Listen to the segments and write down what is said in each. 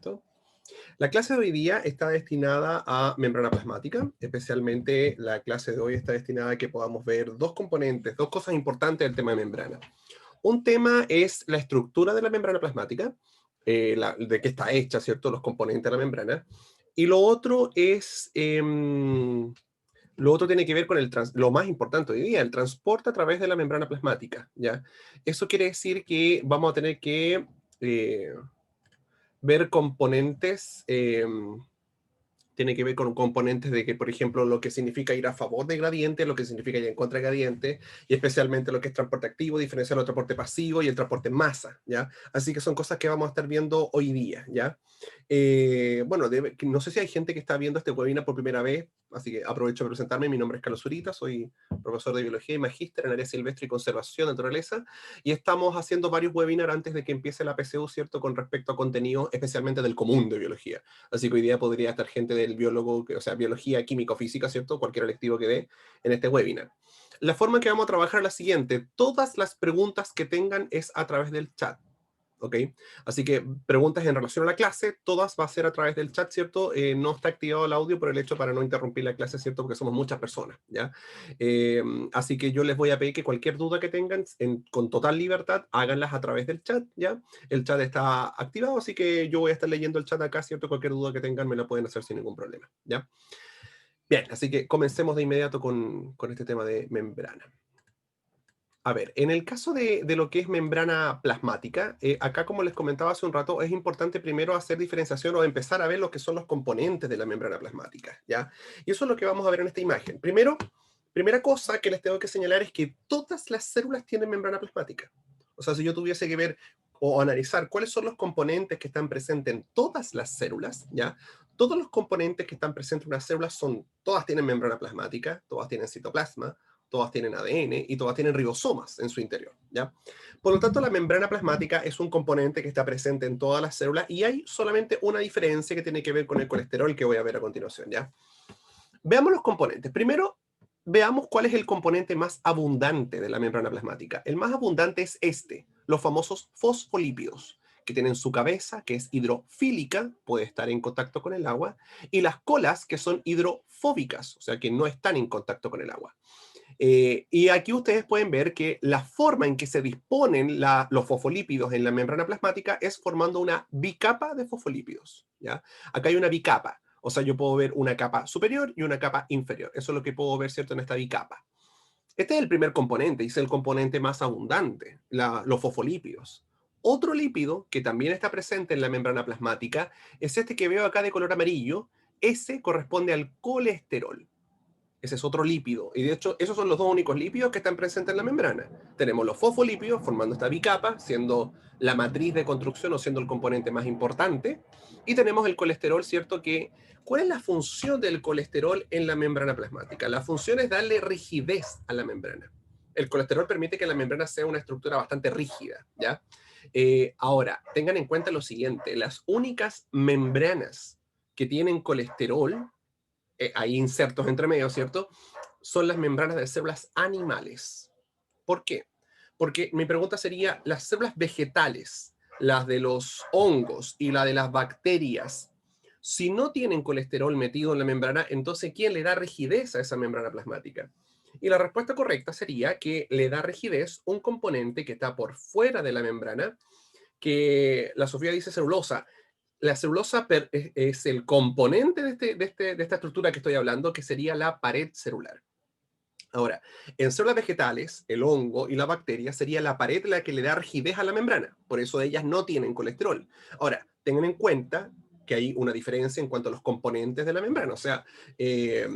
¿Listo? La clase de hoy día está destinada a membrana plasmática, especialmente la clase de hoy está destinada a que podamos ver dos componentes, dos cosas importantes del tema de membrana. Un tema es la estructura de la membrana plasmática, de qué está hecha, ¿cierto? Los componentes de la membrana. Y lo otro tiene que ver con lo más importante hoy día, el transporte a través de la membrana plasmática, ¿ya? Eso quiere decir que vamos a tener que eh, ver componentes, tiene que ver con componentes de que, por ejemplo, lo que significa ir a favor de gradiente, lo que significa ir en contra de gradiente, y especialmente lo que es transporte activo, diferenciar el transporte pasivo y el transporte en masa, ¿ya? Así que son cosas que vamos a estar viendo hoy día, ¿ya? Bueno, no sé si hay gente que está viendo este webinar por primera vez, así que aprovecho de presentarme. Mi nombre es Carlos Zurita, soy profesor de Biología y Magíster en área silvestre y conservación de naturaleza, y estamos haciendo varios webinars antes de que empiece la PSU, ¿cierto?, con respecto a contenido especialmente del común de biología. Así que hoy día podría estar gente del biólogo, o sea, biología, químico-física, ¿cierto? Cualquier electivo que dé en este webinar. La forma que vamos a trabajar es la siguiente. Todas las preguntas que tengan es a través del chat. ¿Ok? Así que preguntas en relación a la clase, todas va a ser a través del chat, ¿cierto? No está activado el audio por el hecho para no interrumpir la clase, ¿cierto? Porque somos muchas personas, ¿ya? Así que yo les voy a pedir que cualquier duda que tengan, con total libertad, háganlas a través del chat, ¿ya? El chat está activado, así que yo voy a estar leyendo el chat acá, ¿cierto? Cualquier duda que tengan me la pueden hacer sin ningún problema, ¿ya? Bien, así que comencemos de inmediato con este tema de membrana. A ver, en el caso de lo que es membrana plasmática, acá como les comentaba hace un rato, es importante primero hacer diferenciación o empezar a ver lo que son los componentes de la membrana plasmática, ¿ya? Y eso es lo que vamos a ver en esta imagen. Primera cosa que les tengo que señalar es que todas las células tienen membrana plasmática. O sea, si yo tuviese que ver o analizar cuáles son los componentes que están presentes en todas las células, ¿ya? Todos los componentes que están presentes en una célula todas tienen membrana plasmática, todas tienen citoplasma, todas tienen ADN y todas tienen ribosomas en su interior, ¿ya? Por lo tanto, la membrana plasmática es un componente que está presente en todas las células y hay solamente una diferencia que tiene que ver con el colesterol que voy a ver a continuación, ¿ya? Veamos los componentes. Primero, veamos cuál es el componente más abundante de la membrana plasmática. El más abundante es los famosos fosfolípidos, que tienen su cabeza, que es hidrofílica, puede estar en contacto con el agua, y las colas, que son hidrofóbicas, o sea, que no están en contacto con el agua. Y aquí ustedes pueden ver que la forma en que se disponen los fosfolípidos en la membrana plasmática es formando una bicapa de fosfolípidos, ¿ya? Acá hay una bicapa, o sea, yo puedo ver una capa superior y una capa inferior. Eso es lo que puedo ver, ¿cierto?, en esta bicapa. Este es el primer componente, y es el componente más abundante, los fosfolípidos. Otro lípido que también está presente en la membrana plasmática es este que veo acá de color amarillo. Ese corresponde al colesterol. Ese es otro lípido. Y de hecho, esos son los dos únicos lípidos que están presentes en la membrana. Tenemos los fosfolípidos formando esta bicapa, siendo la matriz de construcción o siendo el componente más importante. Y tenemos el colesterol, ¿cierto? ¿Cuál es la función del colesterol en la membrana plasmática? La función es darle rigidez a la membrana. El colesterol permite que la membrana sea una estructura bastante rígida, ¿ya? Ahora, tengan en cuenta lo siguiente. Las únicas membranas que tienen colesterol, hay insertos entre medio, ¿cierto? Son las membranas de células animales. ¿Por qué? Porque mi pregunta sería, las células vegetales, las de los hongos y la de las bacterias, si no tienen colesterol metido en la membrana, entonces ¿quién le da rigidez a esa membrana plasmática? Y la respuesta correcta sería que le da rigidez un componente que está por fuera de la membrana, que la Sofía dice celulosa. La celulosa es el componente de esta estructura que estoy hablando, que sería la pared celular. Ahora, en células vegetales, el hongo y la bacteria sería la pared la que le da rigidez a la membrana. Por eso ellas no tienen colesterol. Ahora, tengan en cuenta que hay una diferencia en cuanto a los componentes de la membrana. O sea, eh,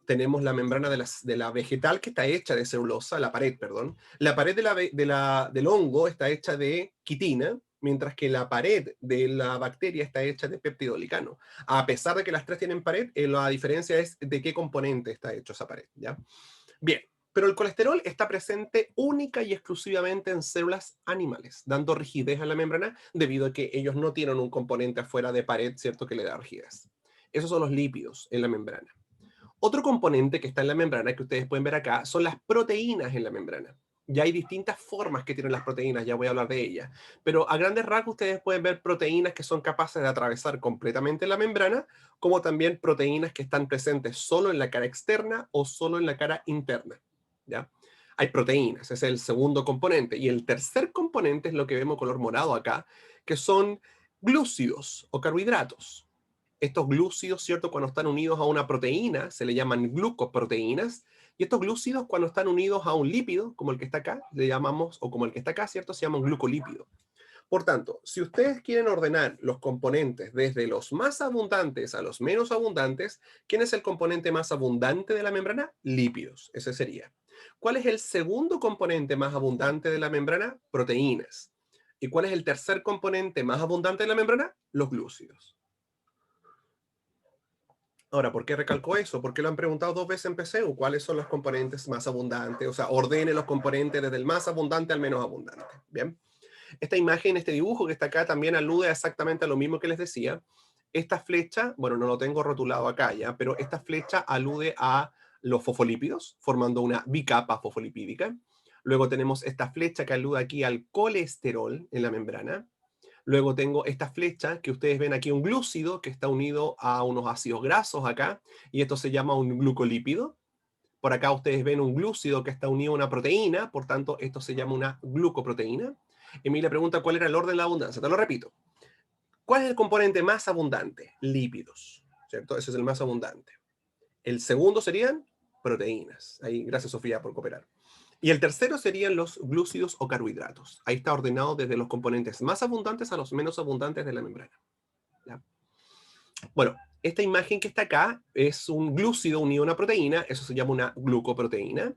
tenemos la membrana de la vegetal que está hecha de celulosa, la pared, perdón. La pared del hongo está hecha de quitina, mientras que la pared de la bacteria está hecha de peptidoglicano. A pesar de que las tres tienen pared, la diferencia es de qué componente está hecho esa pared, ¿ya? Bien, pero el colesterol está presente única y exclusivamente en células animales, dando rigidez a la membrana debido a que ellos no tienen un componente afuera de pared, ¿cierto?, que le da rigidez. Esos son los lípidos en la membrana. Otro componente que está en la membrana, que ustedes pueden ver acá, son las proteínas en la membrana. Ya hay distintas formas que tienen las proteínas, ya voy a hablar de ellas. Pero a grandes rasgos ustedes pueden ver proteínas que son capaces de atravesar completamente la membrana, como también proteínas que están presentes solo en la cara externa o solo en la cara interna. ¿Ya? Hay proteínas, ese es el segundo componente. Y el tercer componente es lo que vemos color morado acá, que son glúcidos o carbohidratos. Estos glúcidos, ¿cierto? Cuando están unidos a una proteína, se le llaman glucoproteínas, y estos glúcidos, cuando están unidos a un lípido, como el que está acá, le llamamos, o como el que está acá, ¿cierto? Se llama un glucolípido. Por tanto, si ustedes quieren ordenar los componentes desde los más abundantes a los menos abundantes, ¿quién es el componente más abundante de la membrana? Lípidos, ese sería. ¿Cuál es el segundo componente más abundante de la membrana? Proteínas. ¿Y cuál es el tercer componente más abundante de la membrana? Los glúcidos. Ahora, ¿por qué recalco eso? Porque lo han preguntado 2 veces en PSEU, ¿cuáles son los componentes más abundantes? O sea, ordene los componentes desde el más abundante al menos abundante. Bien. Esta imagen, este dibujo que está acá también alude exactamente a lo mismo que les decía. Esta flecha, bueno, no lo tengo rotulado acá ya, pero esta flecha alude a los fosfolípidos, formando una bicapa fosfolipídica. Luego tenemos esta flecha que alude aquí al colesterol en la membrana. Luego tengo esta flecha que ustedes ven aquí, un glúcido que está unido a unos ácidos grasos acá, y esto se llama un glucolípido. Por acá ustedes ven un glúcido que está unido a una proteína, por tanto, esto se llama una glucoproteína. Y me le pregunta cuál era el orden de la abundancia. Te lo repito. ¿Cuál es el componente más abundante? Lípidos, ¿cierto? Ese es el más abundante. El segundo serían proteínas. Ahí, gracias Sofía por cooperar. Y el tercero serían los glúcidos o carbohidratos. Ahí está ordenado desde los componentes más abundantes a los menos abundantes de la membrana. ¿Ya? Bueno, esta imagen que está acá es un glúcido unido a una proteína, eso se llama una glucoproteína.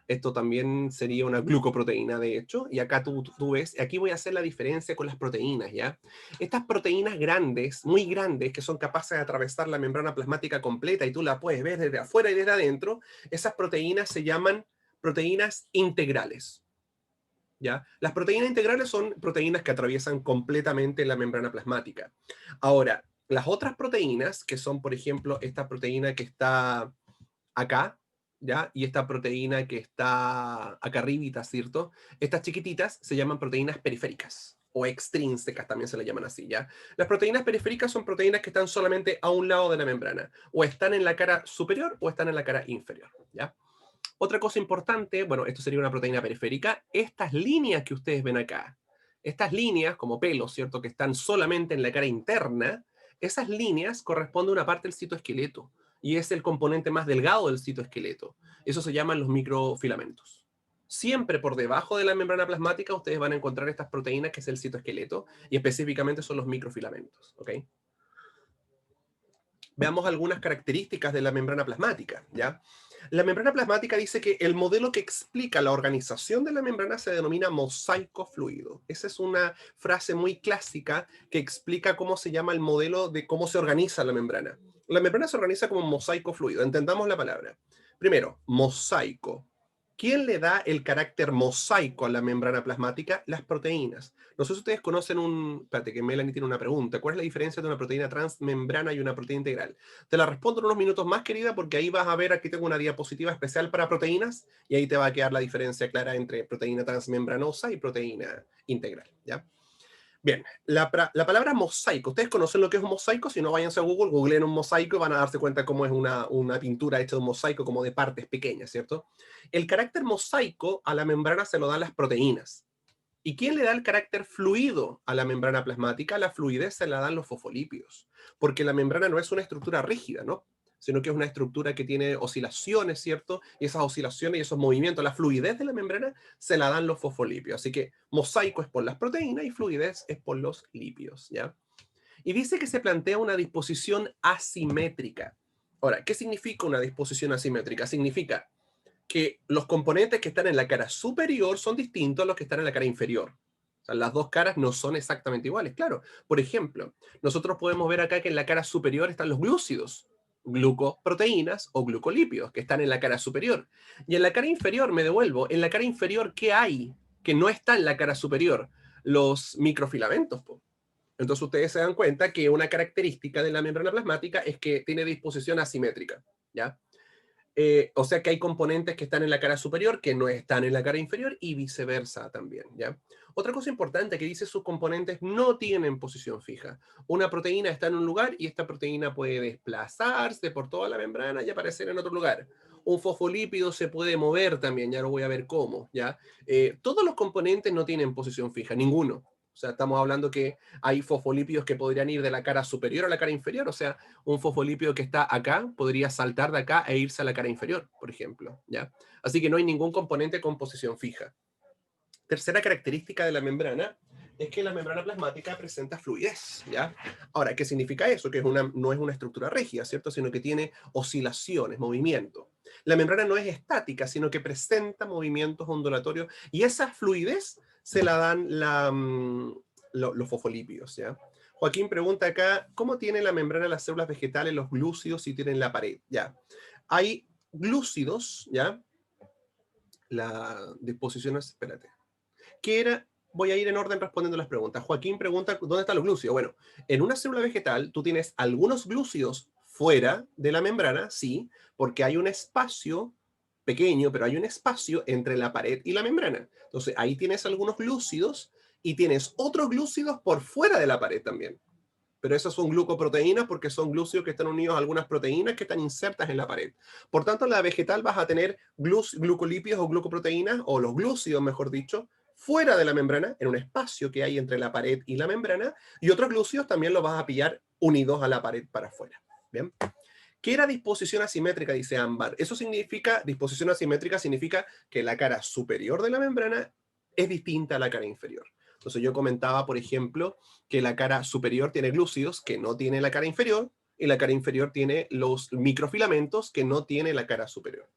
Esto también sería una glucoproteína, de hecho, y acá tú ves, aquí voy a hacer la diferencia con las proteínas, ¿ya? Estas proteínas grandes, muy grandes, que son capaces de atravesar la membrana plasmática completa y tú la puedes ver desde afuera y desde adentro, esas proteínas se llaman proteínas integrales, ¿ya? Las proteínas integrales son proteínas que atraviesan completamente la membrana plasmática. Ahora, las otras proteínas, que son, por ejemplo, esta proteína que está acá, ¿ya? Y esta proteína que está acá arribita, ¿cierto? Estas chiquititas se llaman proteínas periféricas o extrínsecas, también se le llaman así, ¿ya? Las proteínas periféricas son proteínas que están solamente a un lado de la membrana, o están en la cara superior o están en la cara inferior, ¿ya? Otra cosa importante, bueno, esto sería una proteína periférica, estas líneas que ustedes ven acá, estas líneas como pelos, ¿cierto? Que están solamente en la cara interna, esas líneas corresponden a una parte del citoesqueleto y es el componente más delgado del citoesqueleto. Eso se llaman los microfilamentos. Siempre por debajo de la membrana plasmática ustedes van a encontrar estas proteínas que es el citoesqueleto y específicamente son los microfilamentos, ¿ok? Veamos algunas características de la membrana plasmática, ¿ya? La membrana plasmática dice que el modelo que explica la organización de la membrana se denomina mosaico fluido. Esa es una frase muy clásica que explica cómo se llama el modelo de cómo se organiza la membrana. La membrana se organiza como mosaico fluido. Entendamos la palabra. Primero, mosaico. ¿Quién le da el carácter mosaico a la membrana plasmática? Las proteínas. No sé si ustedes conocen un... Espérate, que Melanie tiene una pregunta. ¿Cuál es la diferencia de una proteína transmembrana y una proteína integral? Te la respondo en unos minutos más, querida, porque ahí vas a ver, aquí tengo una diapositiva especial para proteínas y ahí te va a quedar la diferencia clara entre proteína transmembranosa y proteína integral, ¿ya? Bien, la palabra mosaico, ¿ustedes conocen lo que es un mosaico? Si no, váyanse a Google, googleen un mosaico y van a darse cuenta cómo es una pintura hecha de un mosaico, como de partes pequeñas, ¿cierto? El carácter mosaico a la membrana se lo dan las proteínas. ¿Y quién le da el carácter fluido a la membrana plasmática? La fluidez se la dan los fosfolípidos, porque la membrana no es una estructura rígida, ¿no? Sino que es una estructura que tiene oscilaciones, ¿cierto? Y esas oscilaciones y esos movimientos, la fluidez de la membrana se la dan los fosfolípidos. Así que mosaico es por las proteínas y fluidez es por los lípidos, ¿ya? Y dice que se plantea una disposición asimétrica. Ahora, ¿qué significa una disposición asimétrica? Significa que los componentes que están en la cara superior son distintos a los que están en la cara inferior. O sea, las dos caras no son exactamente iguales, claro. Por ejemplo, nosotros podemos ver acá que en la cara superior están los glúcidos, glucoproteínas o glucolípidos, que están en la cara superior. Y en la cara inferior, me devuelvo, en la cara inferior, ¿qué hay que no está en la cara superior? Los microfilamentos, po. Entonces ustedes se dan cuenta que una característica de la membrana plasmática es que tiene disposición asimétrica, ¿ya? O sea que hay componentes que están en la cara superior que no están en la cara inferior y viceversa también, ¿ya? Otra cosa importante que dice sus componentes no tienen posición fija. Una proteína está en un lugar y esta proteína puede desplazarse por toda la membrana y aparecer en otro lugar. Un fosfolípido se puede mover también, ya lo voy a ver cómo, ¿ya? Todos los componentes no tienen posición fija, ninguno. O sea, estamos hablando que hay fosfolípidos que podrían ir de la cara superior a la cara inferior, o sea, un fosfolípido que está acá podría saltar de acá e irse a la cara inferior, por ejemplo, ¿ya? Así que no hay ningún componente con posición fija. Tercera característica de la membrana es que la membrana plasmática presenta fluidez, ¿ya? Ahora, ¿qué significa eso? Que no es una estructura rígida, ¿cierto? Sino que tiene oscilaciones, movimiento. La membrana no es estática, sino que presenta movimientos ondulatorios y esa fluidez se la dan los fosfolípidos, ¿ya? Joaquín pregunta acá, ¿cómo tiene la membrana las células vegetales, los glúcidos, si tienen la pared? Ya. Hay glúcidos, ¿ya? La disposición es, espérate. ¿Qué era? Voy a ir en orden respondiendo las preguntas. Joaquín pregunta, ¿dónde están los glúcidos? Bueno, en una célula vegetal tú tienes algunos glúcidos fuera de la membrana, sí, porque hay un espacio pequeño, pero hay un espacio entre la pared y la membrana. Entonces, ahí tienes algunos glúcidos y tienes otros glúcidos por fuera de la pared también. Pero esos son glucoproteínas porque son glúcidos que están unidos a algunas proteínas que están insertas en la pared. Por tanto, en la vegetal vas a tener glucolípidos o glucoproteínas, o los glúcidos, mejor dicho, fuera de la membrana, en un espacio que hay entre la pared y la membrana, y otros glúcidos también los vas a pillar unidos a la pared para afuera. ¿Bien? ¿Qué era disposición asimétrica? Dice Ámbar. Eso significa, disposición asimétrica significa que la cara superior de la membrana es distinta a la cara inferior. Entonces yo comentaba, por ejemplo, que la cara superior tiene glúcidos que no tiene la cara inferior, y la cara inferior tiene los microfilamentos que no tiene la cara superior.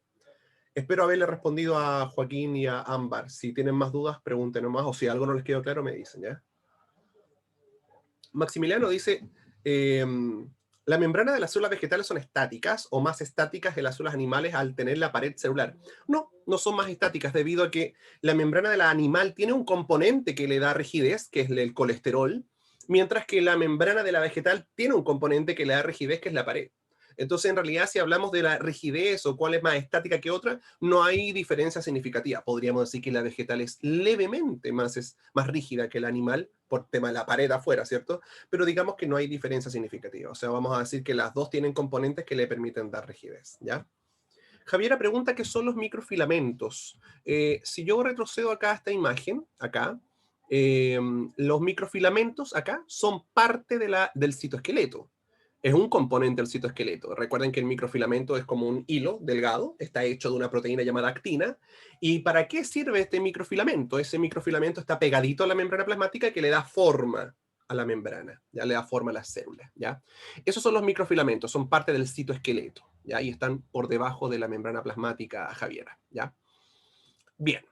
Espero haberle respondido a Joaquín y a Ámbar. Si tienen más dudas, pregunten nomás, o si algo no les quedó claro, me dicen, ¿ya? Maximiliano dice, eh, la membrana de las células vegetales son estáticas o más estáticas que las células animales al tener la pared celular. No, no son más estáticas debido a que la membrana de la animal tiene un componente que le da rigidez, que es el colesterol, mientras que la membrana de la vegetal tiene un componente que le da rigidez, que es la pared. Entonces, en realidad, si hablamos de la rigidez o cuál es más estática que otra, no hay diferencia significativa. Podríamos decir que la vegetal es levemente más rígida que el animal por tema de la pared afuera, ¿cierto? Pero digamos que no hay diferencia significativa. O sea, vamos a decir que las dos tienen componentes que le permiten dar rigidez, ¿ya? Javiera pregunta qué son los microfilamentos. Si yo retrocedo acá a esta imagen, acá, eh, los microfilamentos acá son parte del citoesqueleto. Es un componente del citoesqueleto. Recuerden que el microfilamento es como un hilo delgado, está hecho de una proteína llamada actina. ¿Y para qué sirve este microfilamento? Ese microfilamento está pegadito a la membrana plasmática que le da forma a la membrana, ya le da forma a las células, ¿ya? Esos son los microfilamentos, son parte del citoesqueleto, ¿ya? Y están por debajo de la membrana plasmática, Javiera, ¿ya? Bien.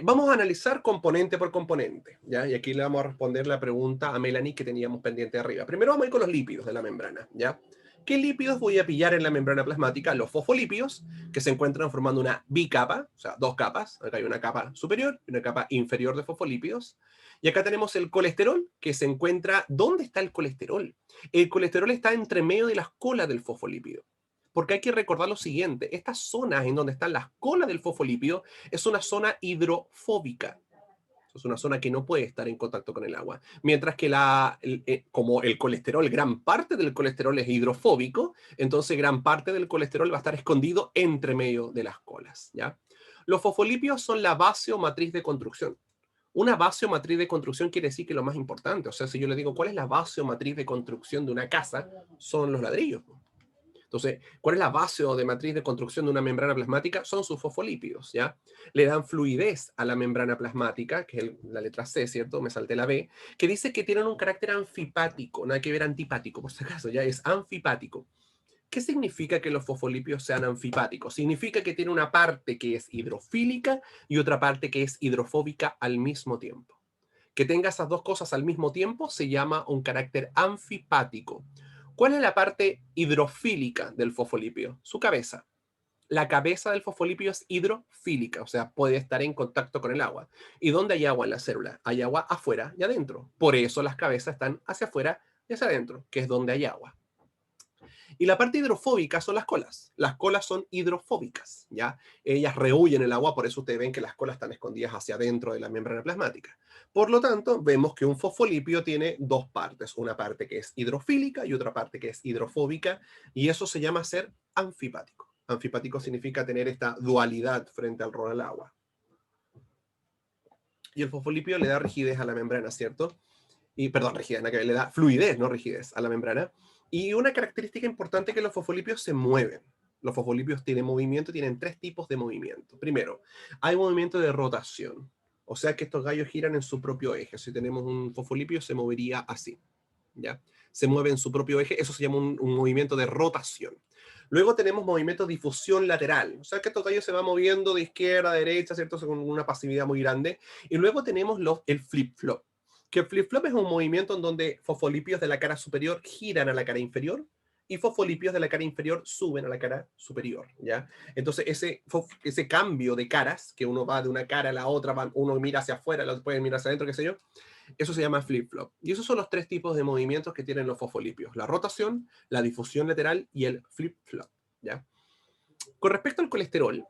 Vamos a analizar componente por componente, ¿ya? Y aquí le vamos a responder la pregunta a Melanie que teníamos pendiente arriba. Primero vamos a ir con los lípidos de la membrana, ¿ya? ¿Qué lípidos voy a pillar en la membrana plasmática? Los fosfolípidos, que se encuentran formando una bicapa, o sea, dos capas. Acá hay una capa superior y una capa inferior de fosfolípidos. Y acá tenemos el colesterol, que se encuentra... ¿Dónde está el colesterol? El colesterol está entre medio de las colas del fosfolípido. Porque hay que recordar lo siguiente, estas zonas en donde están las colas del fosfolípido es una zona hidrofóbica. Es una zona que no puede estar en contacto con el agua. Mientras que como el colesterol, gran parte del colesterol es hidrofóbico, entonces gran parte del colesterol va a estar escondido entre medio de las colas, ¿ya? Los fosfolípidos son la base o matriz de construcción. Una base o matriz de construcción quiere decir que lo más importante, o sea, si yo le digo, ¿cuál es la base o matriz de construcción de una casa? Son los ladrillos. Entonces, ¿cuál es la base o de matriz de construcción de una membrana plasmática? Son sus fosfolípidos, ¿ya? Le dan fluidez a la membrana plasmática, que es la letra C, ¿cierto? Me salté la B, que dice que tienen un carácter anfipático, nada que ver antipático, por si acaso, ya es anfipático. ¿Qué significa que los fosfolípidos sean anfipáticos? Significa que tiene una parte que es hidrofílica y otra parte que es hidrofóbica al mismo tiempo. Que tenga esas dos cosas al mismo tiempo se llama un carácter anfipático. ¿Cuál es la parte hidrofílica del fosfolípido? Su cabeza. La cabeza del fosfolípido es hidrofílica, o sea, puede estar en contacto con el agua. ¿Y dónde hay agua en la célula? Hay agua afuera y adentro. Por eso las cabezas están hacia afuera y hacia adentro, que es donde hay agua. Y la parte hidrofóbica son las colas. Las colas son hidrofóbicas, ¿ya? Ellas rehuyen el agua, por eso ustedes ven que las colas están escondidas hacia adentro de la membrana plasmática. Por lo tanto, vemos que un fosfolipio tiene dos partes, una parte que es hidrofílica y otra parte que es hidrofóbica, y eso se llama ser anfipático. Anfipático significa tener esta dualidad frente al rol al agua. Y el fosfolipio le da rigidez a la membrana, ¿cierto? Y, perdón, rigidez, no, que le da fluidez, no rigidez, a la membrana. Y una característica importante es que los fosfolipios se mueven. Los fosfolipios tienen movimiento, tienen tres tipos de movimiento. Primero, hay movimiento de rotación. O sea que estos gallos giran en su propio eje. Si tenemos un fosfolipio, se movería así, ¿ya? Se mueve en su propio eje, eso se llama un movimiento de rotación. Luego tenemos movimiento de difusión lateral, o sea que estos gallos se van moviendo de izquierda a derecha, ¿cierto? Con una pasividad muy grande. Y luego tenemos el flip-flop, que el flip-flop es un movimiento en donde fosfolipios de la cara superior giran a la cara inferior y fosfolipios de la cara inferior suben a la cara superior, ¿ya? Entonces ese cambio de caras, que uno va de una cara a la otra, uno mira hacia afuera, el otro puede mirar hacia adentro, qué sé yo, eso se llama flip-flop. Y esos son los tres tipos de movimientos que tienen los fosfolipios: la rotación, la difusión lateral y el flip-flop, ¿ya? Con respecto al colesterol,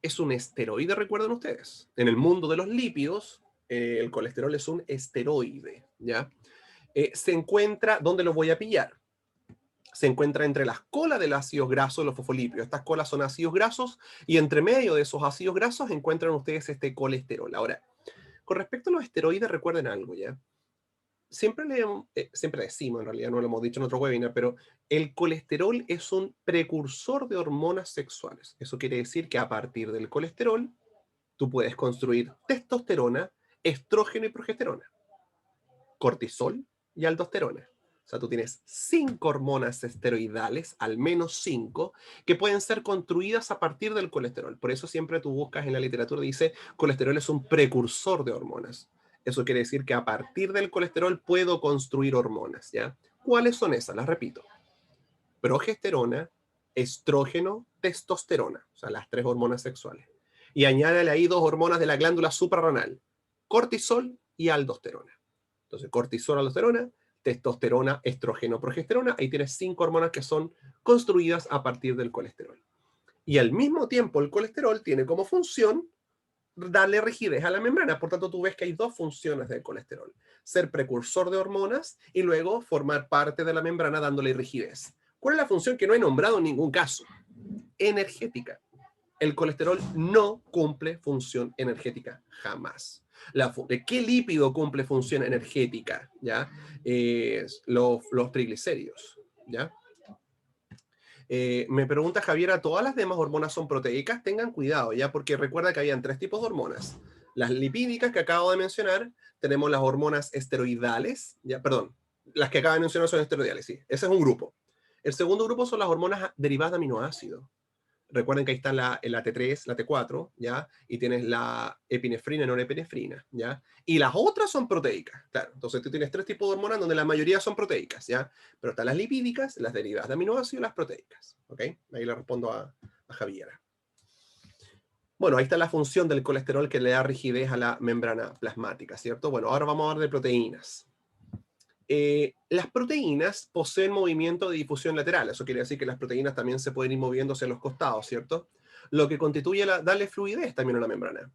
es un esteroide, recuerden ustedes. En el mundo de los lípidos, el colesterol es un esteroide, ¿ya? Se encuentra, ¿dónde lo voy a pillar? Se encuentra entre las colas de los ácidos grasos de los fosfolipios. Estas colas son ácidos grasos y entre medio de esos ácidos grasos encuentran ustedes este colesterol. Ahora, con respecto a los esteroides, recuerden algo, ¿ya? Siempre decimos, en realidad no lo hemos dicho en otro webinar, pero el colesterol es un precursor de hormonas sexuales. Eso quiere decir que a partir del colesterol, tú puedes construir testosterona, estrógeno y progesterona, cortisol y aldosterona. O sea, tú tienes 5 hormonas esteroidales, al menos 5, que pueden ser construidas a partir del colesterol. Por eso siempre tú buscas en la literatura, dice, colesterol es un precursor de hormonas. Eso quiere decir que a partir del colesterol puedo construir hormonas, ¿ya? ¿Cuáles son esas? Las repito: progesterona, estrógeno, testosterona, o sea, las 3 hormonas sexuales. Y añádale ahí 2 hormonas de la glándula suprarrenal, cortisol y aldosterona. Entonces, cortisol, aldosterona, testosterona, estrógeno, progesterona, ahí tienes 5 hormonas que son construidas a partir del colesterol. Y al mismo tiempo, el colesterol tiene como función darle rigidez a la membrana. Por tanto, tú ves que hay 2 funciones del colesterol: ser precursor de hormonas y luego formar parte de la membrana dándole rigidez. ¿Cuál es la función que no he nombrado en ningún caso? Energética. El colesterol no cumple función energética jamás. ¿De qué lípido cumple función energética? ¿Ya? Los triglicéridos. ¿Ya? Me pregunta Javiera, ¿todas las demás hormonas son proteicas? Tengan cuidado, ¿ya? Porque recuerda que habían 3 tipos de hormonas. Las lipídicas que acabo de mencionar, tenemos las hormonas esteroidales, ¿ya? Perdón, las que acabo de mencionar son esteroidales, sí. Ese es un grupo. El segundo grupo son las hormonas derivadas de aminoácidos. Recuerden que ahí está la T3, la T4, ¿ya? Y tienes la epinefrina y norepinefrina, ¿ya? Y las otras son proteicas, claro. Entonces tú tienes 3 tipos de hormonas donde la mayoría son proteicas, ¿ya? Pero están las lipídicas, las derivadas de aminoácidos y las proteicas, ¿ok? Ahí le respondo a Javiera. Bueno, ahí está la función del colesterol que le da rigidez a la membrana plasmática, ¿cierto? Bueno, ahora vamos a hablar de proteínas. Las proteínas poseen movimiento de difusión lateral. Eso quiere decir que las proteínas también se pueden ir moviendo hacia los costados, ¿cierto? Lo que constituye darle fluidez también a la membrana.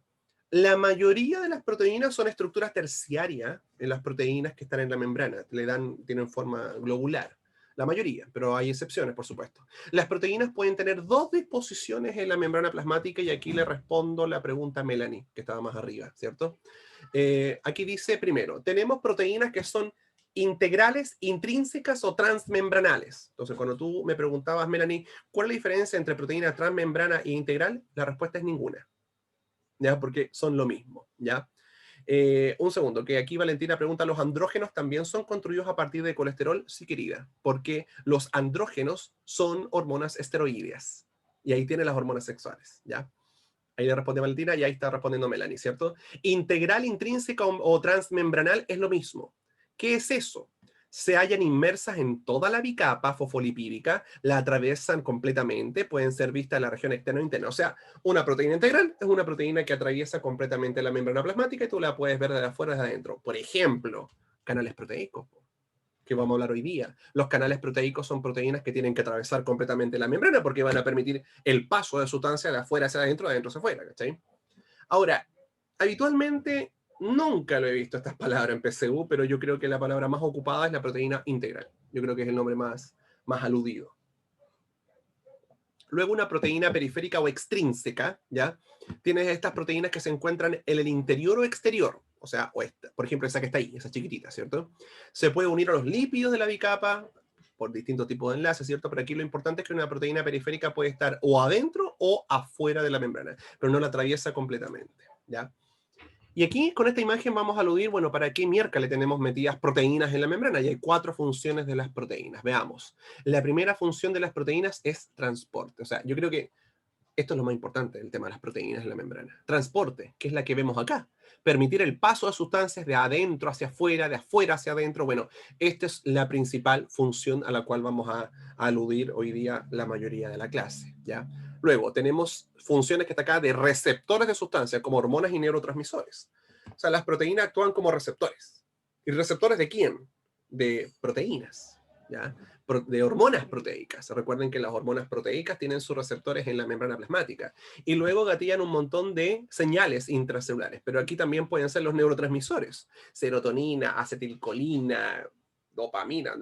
La mayoría de las proteínas son estructuras terciarias en las proteínas que están en la membrana. Tienen forma globular. La mayoría, pero hay excepciones, por supuesto. Las proteínas pueden tener 2 disposiciones en la membrana plasmática, y aquí le respondo la pregunta a Melanie, que estaba más arriba, ¿cierto? Aquí dice primero, tenemos proteínas que son integrales, intrínsecas o transmembranales. Entonces, cuando tú me preguntabas, Melanie, ¿cuál es la diferencia entre proteína transmembrana e integral? La respuesta es ninguna, ¿ya? Porque son lo mismo, ¿ya? Un segundo, que aquí Valentina pregunta, ¿los andrógenos también son construidos a partir de colesterol? Sí, querida, porque los andrógenos son hormonas esteroideas. Y ahí tiene las hormonas sexuales, ¿ya? Ahí le responde Valentina y ahí está respondiendo Melanie, ¿cierto? Integral, intrínseca o transmembranal es lo mismo. ¿Qué es eso? Se hallan inmersas en toda la bicapa fosfolipídica, la atraviesan completamente, pueden ser vistas en la región externa o interna. O sea, una proteína integral es una proteína que atraviesa completamente la membrana plasmática y tú la puedes ver desde afuera desde adentro. Por ejemplo, canales proteicos. que vamos a hablar hoy día. Los canales proteicos son proteínas que tienen que atravesar completamente la membrana porque van a permitir el paso de sustancia de afuera hacia adentro, de adentro hacia afuera, ¿cachai? Ahora, habitualmente nunca lo he visto estas palabras en PCU, pero yo creo que la palabra más ocupada es la proteína integral. Yo creo que es el nombre más aludido. Luego una proteína periférica o extrínseca, ¿ya? Tienes estas proteínas que se encuentran en el interior o exterior, o sea, por ejemplo, esa que está ahí, esa chiquitita, ¿cierto? Se puede unir a los lípidos de la bicapa por distintos tipos de enlaces, ¿cierto? Pero aquí lo importante es que una proteína periférica puede estar o adentro o afuera de la membrana, pero no la atraviesa completamente, ¿ya? Y aquí, con esta imagen, vamos a aludir, bueno, ¿para qué miércoles tenemos metidas proteínas en la membrana? Y hay 4 funciones de las proteínas. Veamos. La primera función de las proteínas es transporte. O sea, yo creo que esto es lo más importante del tema de las proteínas en la membrana. Transporte, que es la que vemos acá. Permitir el paso de sustancias de adentro hacia afuera, de afuera hacia adentro. Bueno, esta es la principal función a la cual vamos a aludir hoy día la mayoría de la clase, ¿ya? Luego, tenemos funciones que está acá de receptores de sustancias, como hormonas y neurotransmisores. O sea, las proteínas actúan como receptores. ¿Y receptores de quién? De proteínas, ¿ya? De hormonas proteicas. Recuerden que las hormonas proteicas tienen sus receptores en la membrana plasmática y luego gatillan un montón de señales intracelulares, pero aquí también pueden ser los neurotransmisores, serotonina, acetilcolina, dopamina,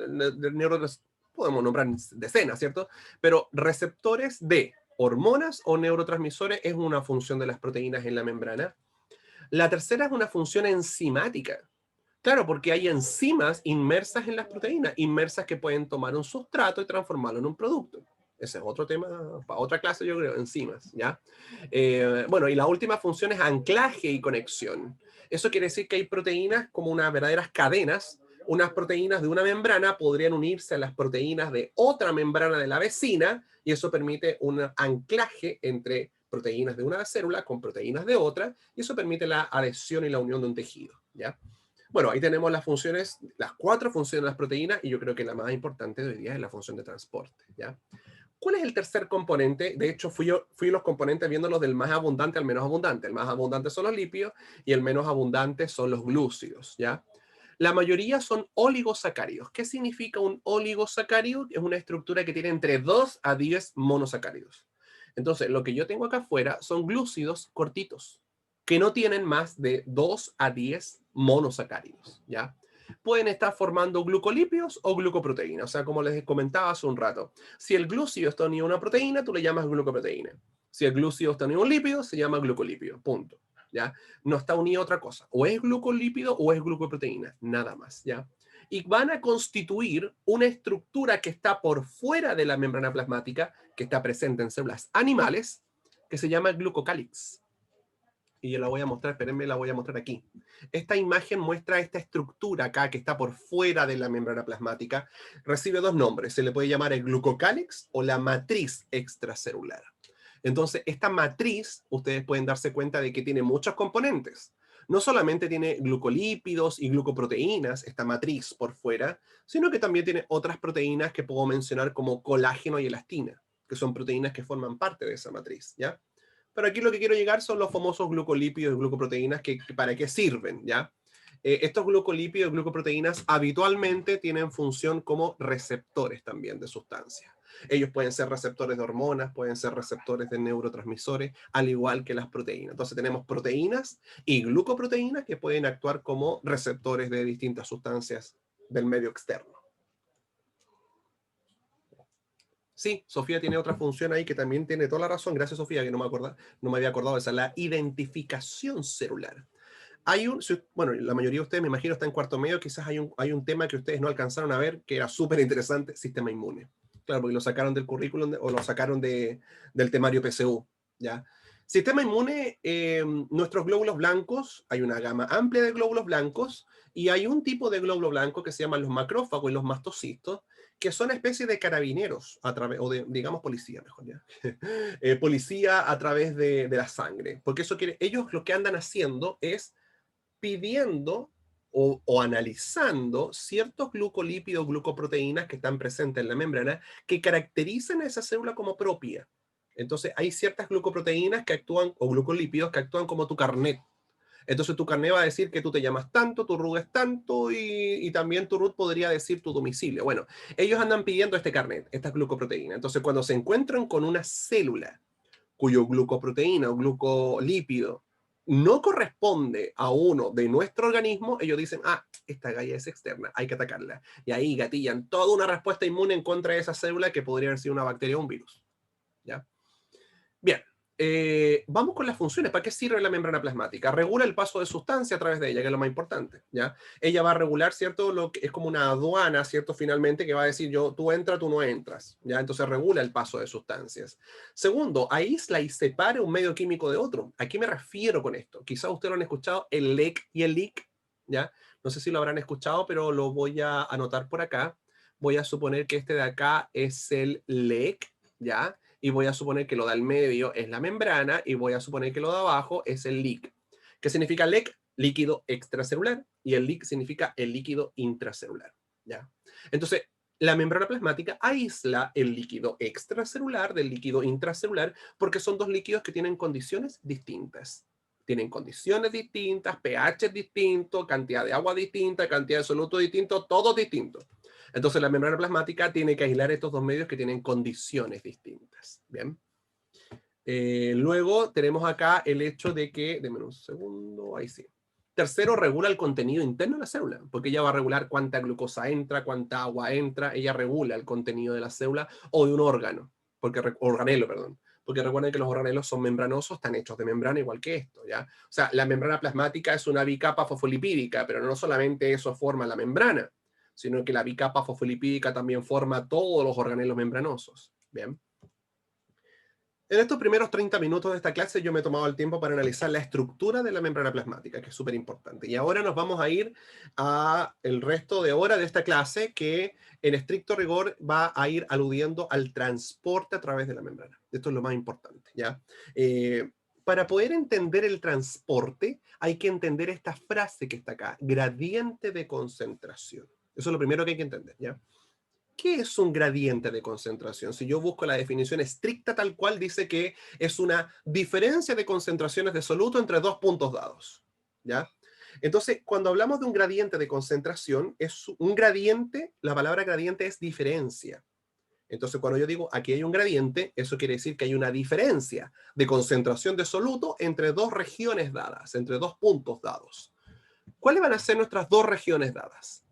podemos nombrar decenas, ¿cierto? Pero receptores de hormonas o neurotransmisores es una función de las proteínas en la membrana. La tercera es una función enzimática. Claro, porque hay enzimas inmersas en las proteínas, inmersas que pueden tomar un sustrato y transformarlo en un producto. Ese es otro tema, para otra clase, yo creo, enzimas, ¿ya? Bueno, y la última función es anclaje y conexión. Eso quiere decir que hay proteínas como unas verdaderas cadenas. Unas proteínas de una membrana podrían unirse a las proteínas de otra membrana de la vecina, y eso permite un anclaje entre proteínas de una célula con proteínas de otra, y eso permite la adhesión y la unión de un tejido, ¿ya? Bueno, ahí tenemos las funciones, las 4 funciones de las proteínas, y yo creo que la más importante de hoy día es la función de transporte, ¿ya? ¿Cuál es el tercer componente? De hecho, fui los componentes viéndolos del más abundante al menos abundante. El más abundante son los lípidos y el menos abundante son los glúcidos, ¿ya? La mayoría son oligosacáridos. ¿Qué significa un oligosacárido? Es una estructura que tiene entre 2 a 10 monosacáridos. Entonces, lo que yo tengo acá afuera son glúcidos cortitos, que no tienen más de 2 a 10 monosacáridos, ¿ya? Pueden estar formando glucolípidos o glucoproteínas, o sea, como les comentaba hace un rato. Si el glúcido está unido a una proteína, tú le llamas glucoproteína. Si el glúcido está unido a un lípido, se llama glucolípido, punto, ¿ya? No está unido a otra cosa. O es glucolípido o es glucoproteína, nada más, ¿ya? Y van a constituir una estructura que está por fuera de la membrana plasmática, que está presente en células animales, que se llama glucocálix. Y yo la voy a mostrar, espérenme, la voy a mostrar aquí. Esta imagen muestra esta estructura acá que está por fuera de la membrana plasmática. Recibe 2 nombres, se le puede llamar el glucocálix o la matriz extracelular. Entonces, esta matriz, ustedes pueden darse cuenta de que tiene muchos componentes. No solamente tiene glucolípidos y glucoproteínas, esta matriz por fuera, sino que también tiene otras proteínas que puedo mencionar como colágeno y elastina, que son proteínas que forman parte de esa matriz, ¿ya? Pero aquí lo que quiero llegar son los famosos glucolípidos y glucoproteínas, que ¿para qué sirven, ya? Estos glucolípidos y glucoproteínas habitualmente tienen función como receptores también de sustancias. Ellos pueden ser receptores de hormonas, pueden ser receptores de neurotransmisores, al igual que las proteínas. Entonces tenemos proteínas y glucoproteínas que pueden actuar como receptores de distintas sustancias del medio externo. Sí, Sofía tiene otra función ahí que también tiene toda la razón. Gracias, Sofía, que no me había acordado de esa, la identificación celular. Bueno, la mayoría de ustedes, me imagino, está en cuarto medio, quizás hay un tema que ustedes no alcanzaron a ver, que era súper interesante, sistema inmune. Claro, porque lo sacaron del currículum o lo sacaron del temario PSU, ¿ya? Sistema inmune, nuestros glóbulos blancos, hay una gama amplia de glóbulos blancos, y hay un tipo de glóbulo blanco que se llaman los macrófagos y los mastocitos, que son especies de carabineros, o de, digamos, policía, mejor ya. Policía a través de la sangre. Porque ellos lo que andan haciendo es pidiendo o analizando ciertos glucolípidos, glucoproteínas que están presentes en la membrana que caracterizan a esa célula como propia. Entonces, hay ciertas glucoproteínas que actúan, o glucolípidos que actúan como tu carnet. Entonces tu carnet va a decir que tú te llamas tanto, tu RUT es tanto y también tu RUT podría decir tu domicilio. Bueno, ellos andan pidiendo este carnet, esta glucoproteína. Entonces cuando se encuentran con una célula cuyo glucoproteína o glucolípido no corresponde a uno de nuestro organismo, ellos dicen, ah, esta galla es externa, hay que atacarla. Y ahí gatillan toda una respuesta inmune en contra de esa célula que podría haber sido una bacteria o un virus. ¿Ya? Bien, vamos con las funciones. ¿Para qué sirve la membrana plasmática? Regula el paso de sustancia a través de ella, que es lo más importante, ¿ya? Ella va a regular, ¿cierto? Lo que es como una aduana, ¿cierto? Finalmente, que va a decir, tú entras, tú no entras, ¿ya? Entonces regula el paso de sustancias. Segundo, aísla y separa un medio químico de otro. ¿A qué me refiero con esto? Quizás ustedes lo han escuchado, el LEC y el LIC, ¿ya? No sé si lo habrán escuchado, pero lo voy a anotar por acá. Voy a suponer que este de acá es el LEC, ¿ya? Y voy a suponer que lo de al medio es la membrana y voy a suponer que lo de abajo es el LIC. ¿Qué significa LEC? Líquido extracelular, y el LIC significa el líquido intracelular, ¿ya? Entonces, la membrana plasmática aísla el líquido extracelular del líquido intracelular porque son dos líquidos que tienen condiciones distintas. Tienen condiciones distintas, pH distinto, cantidad de agua distinta, cantidad de soluto distinto, todo distinto. Entonces la membrana plasmática tiene que aislar estos dos medios que tienen condiciones distintas. Bien. Luego tenemos acá el hecho de que, denme un segundo, ahí sí. Tercero, regula el contenido interno de la célula, porque ella va a regular cuánta glucosa entra, cuánta agua entra, ella regula el contenido de la célula o de un órgano, organelo, perdón. Porque recuerden que los organelos son membranosos, están hechos de membrana igual que esto, ¿ya? O sea, la membrana plasmática es una bicapa fosfolipídica, pero no solamente eso forma la membrana, sino que la bicapa fosfolipídica también forma todos los organelos membranosos, ¿bien? En estos primeros 30 minutos de esta clase yo me he tomado el tiempo para analizar la estructura de la membrana plasmática, que es súper importante. Y ahora nos vamos a ir a el resto de hora de esta clase que en estricto rigor va a ir aludiendo al transporte a través de la membrana. Esto es lo más importante, ¿ya? Para poder entender el transporte hay que entender esta frase que está acá, gradiente de concentración. Eso es lo primero que hay que entender, ¿ya? ¿Qué es un gradiente de concentración? Si yo busco la definición estricta tal cual, dice que es una diferencia de concentraciones de soluto entre dos puntos dados, ¿ya? Entonces, cuando hablamos de un gradiente de concentración, es un gradiente, la palabra gradiente es diferencia. Entonces, cuando yo digo aquí hay un gradiente, eso quiere decir que hay una diferencia de concentración de soluto entre dos regiones dadas, entre dos puntos dados. ¿Cuáles van a ser nuestras dos regiones dadas?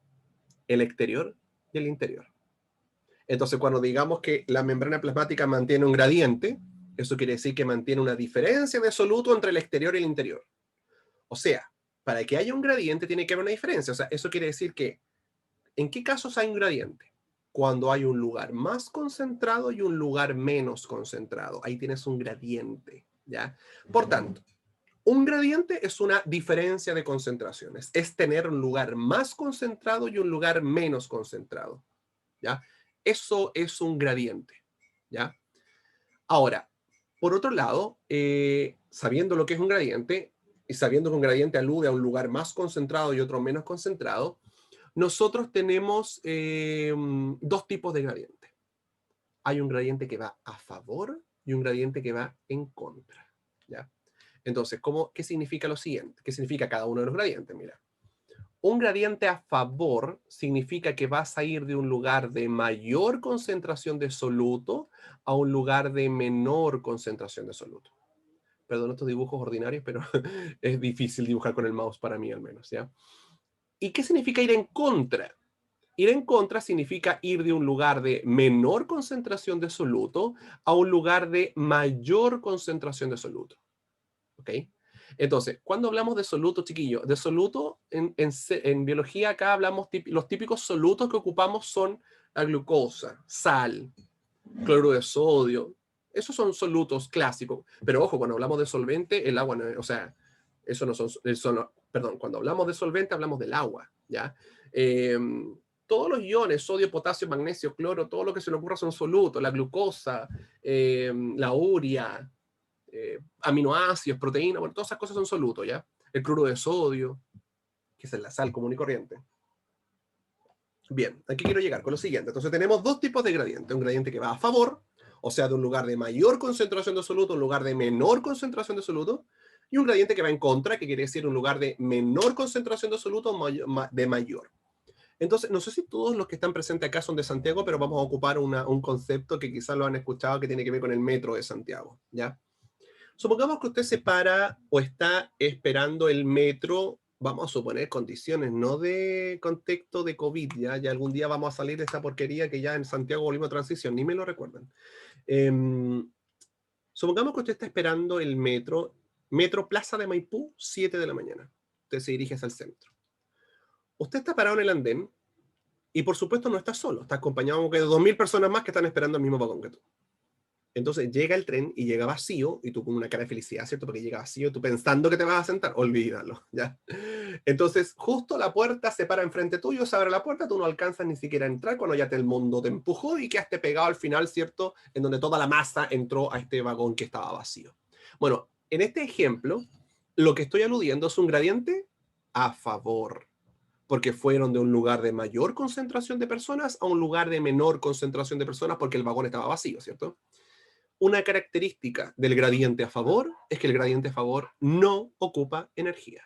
El exterior y el interior. Entonces, cuando digamos que la membrana plasmática mantiene un gradiente, eso quiere decir que mantiene una diferencia de soluto entre el exterior y el interior. O sea, para que haya un gradiente tiene que haber una diferencia. O sea, eso quiere decir que, ¿en qué casos hay un gradiente? Cuando hay un lugar más concentrado y un lugar menos concentrado. Ahí tienes un gradiente, ¿ya? Por tanto, un gradiente es una diferencia de concentraciones. Es tener un lugar más concentrado y un lugar menos concentrado, ¿ya? Eso es un gradiente, ¿ya? Ahora, por otro lado, sabiendo lo que es un gradiente, y sabiendo que un gradiente alude a un lugar más concentrado y otro menos concentrado, nosotros tenemos dos tipos de gradiente. Hay un gradiente que va a favor y un gradiente que va en contra, ¿ya? Entonces, ¿qué significa lo siguiente? ¿Qué significa cada uno de los gradientes? Mira. Un gradiente a favor significa que vas a ir de un lugar de mayor concentración de soluto a un lugar de menor concentración de soluto. Perdón estos dibujos ordinarios, pero es difícil dibujar con el mouse para mí al menos, ¿ya? ¿Y qué significa ir en contra? Ir en contra significa ir de un lugar de menor concentración de soluto a un lugar de mayor concentración de soluto. ¿Ok? Entonces, cuando hablamos de soluto, chiquillo, de soluto en biología acá hablamos, los típicos solutos que ocupamos son la glucosa, sal, cloruro de sodio. Esos son solutos clásicos. Pero ojo, cuando hablamos de solvente, el agua, no, o sea, eso no son, perdón, cuando hablamos de solvente hablamos del agua, ¿ya? Todos los iones, sodio, potasio, magnesio, cloro, todo lo que se le ocurra son solutos, la glucosa, la urea, aminoácidos, proteínas, bueno, todas esas cosas son solutos, ¿ya? El cloruro de sodio, que es la sal común y corriente. Bien, aquí quiero llegar con lo siguiente. Entonces tenemos dos tipos de gradiente. Un gradiente que va a favor, o sea, de un lugar de mayor concentración de soluto a un lugar de menor concentración de soluto, Y un gradiente que va en contra, que quiere decir un lugar de menor concentración de soluto de mayor. Entonces, no sé si todos los que están presentes acá son de Santiago, pero vamos a ocupar un concepto que quizás lo han escuchado que tiene que ver con el metro de Santiago, ¿ya? Supongamos que usted se para o está esperando el metro, vamos a suponer condiciones, no de contexto de COVID, ya algún día vamos a salir de esta porquería que ya en Santiago volvimos a transición, ni me lo recuerdan. Em, Supongamos que usted está esperando el metro Plaza de Maipú, 7 de la mañana. Usted se dirige hacia el centro. Usted está parado en el andén y por supuesto no está solo, está acompañado de 2.000 personas más que están esperando el mismo vagón que tú. Entonces llega el tren y llega vacío, y tú con una cara de felicidad, ¿cierto? Porque llega vacío, tú pensando que te vas a sentar, olvídalo, ¿ya? Entonces, justo la puerta se para enfrente tuyo, se abre la puerta, tú no alcanzas ni siquiera a entrar cuando ya el mundo te empujó y quedaste pegado al final, ¿cierto? En donde toda la masa entró a este vagón que estaba vacío. Bueno, en este ejemplo, lo que estoy aludiendo es un gradiente a favor, porque fueron de un lugar de mayor concentración de personas a un lugar de menor concentración de personas porque el vagón estaba vacío, ¿cierto? Una característica del gradiente a favor es que el gradiente a favor no ocupa energía.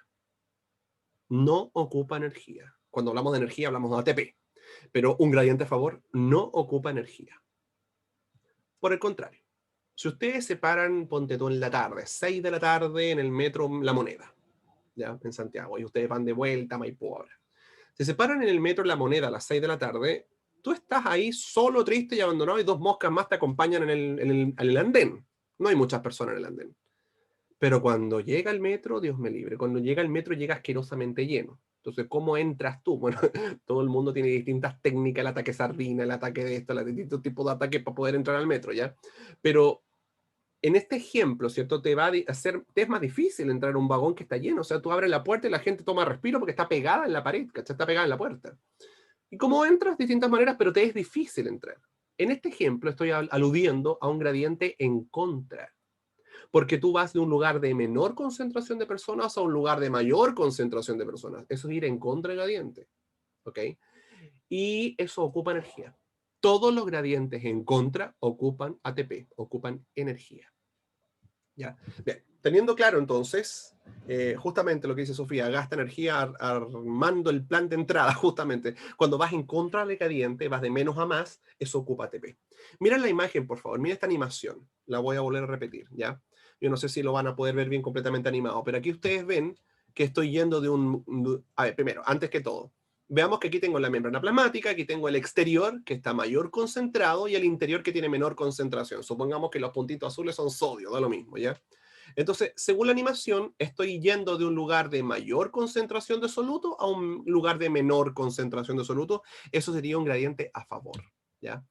No ocupa energía. Cuando hablamos de energía hablamos de ATP, pero un gradiente a favor no ocupa energía. Por el contrario, si ustedes se paran, ponte tú en la tarde, 6 de la tarde en el metro La Moneda, ya en Santiago, y ustedes van de vuelta a Maipú ahora. Si se paran en el metro La Moneda a las 6 de la tarde, tú estás ahí solo, triste y abandonado, y 2 moscas más te acompañan en el andén. No hay muchas personas en el andén. Pero cuando llega el metro, Dios me libre, cuando llega el metro llega asquerosamente lleno. Entonces, ¿cómo entras tú? Bueno, todo el mundo tiene distintas técnicas, el ataque sardina, el ataque de esto, distintos tipos de ataques para poder entrar al metro, ¿ya? Pero en este ejemplo, ¿cierto? Te es más difícil entrar a un vagón que está lleno. O sea, tú abres la puerta y la gente toma respiro porque está pegada en la pared, ¿cachai? Está pegada en la puerta. ¿Y cómo entras? De distintas maneras, pero te es difícil entrar. En este ejemplo estoy aludiendo a un gradiente en contra, porque tú vas de un lugar de menor concentración de personas a un lugar de mayor concentración de personas. Eso es ir en contra del gradiente, ¿ok? Y eso ocupa energía. Todos los gradientes en contra ocupan ATP, ocupan energía. ¿Ya? Bien, teniendo claro entonces, justamente lo que dice Sofía, gasta energía armando el plan de entrada, justamente. Cuando vas en contra del gradiente, vas de menos a más, eso ocupa ATP. Mira la imagen, por favor, mira esta animación. La voy a volver a repetir, ¿ya? Yo no sé si lo van a poder ver bien completamente animado, pero aquí ustedes ven que estoy yendo de un... A ver, primero, antes que todo, veamos que aquí tengo la membrana plasmática, aquí tengo el exterior, que está mayor concentrado, y el interior que tiene menor concentración. Supongamos que los puntitos azules son sodio, da lo mismo, ¿ya? Entonces, según la animación, estoy yendo de un lugar de mayor concentración de soluto a un lugar de menor concentración de soluto. Eso sería un gradiente a favor, ¿ya?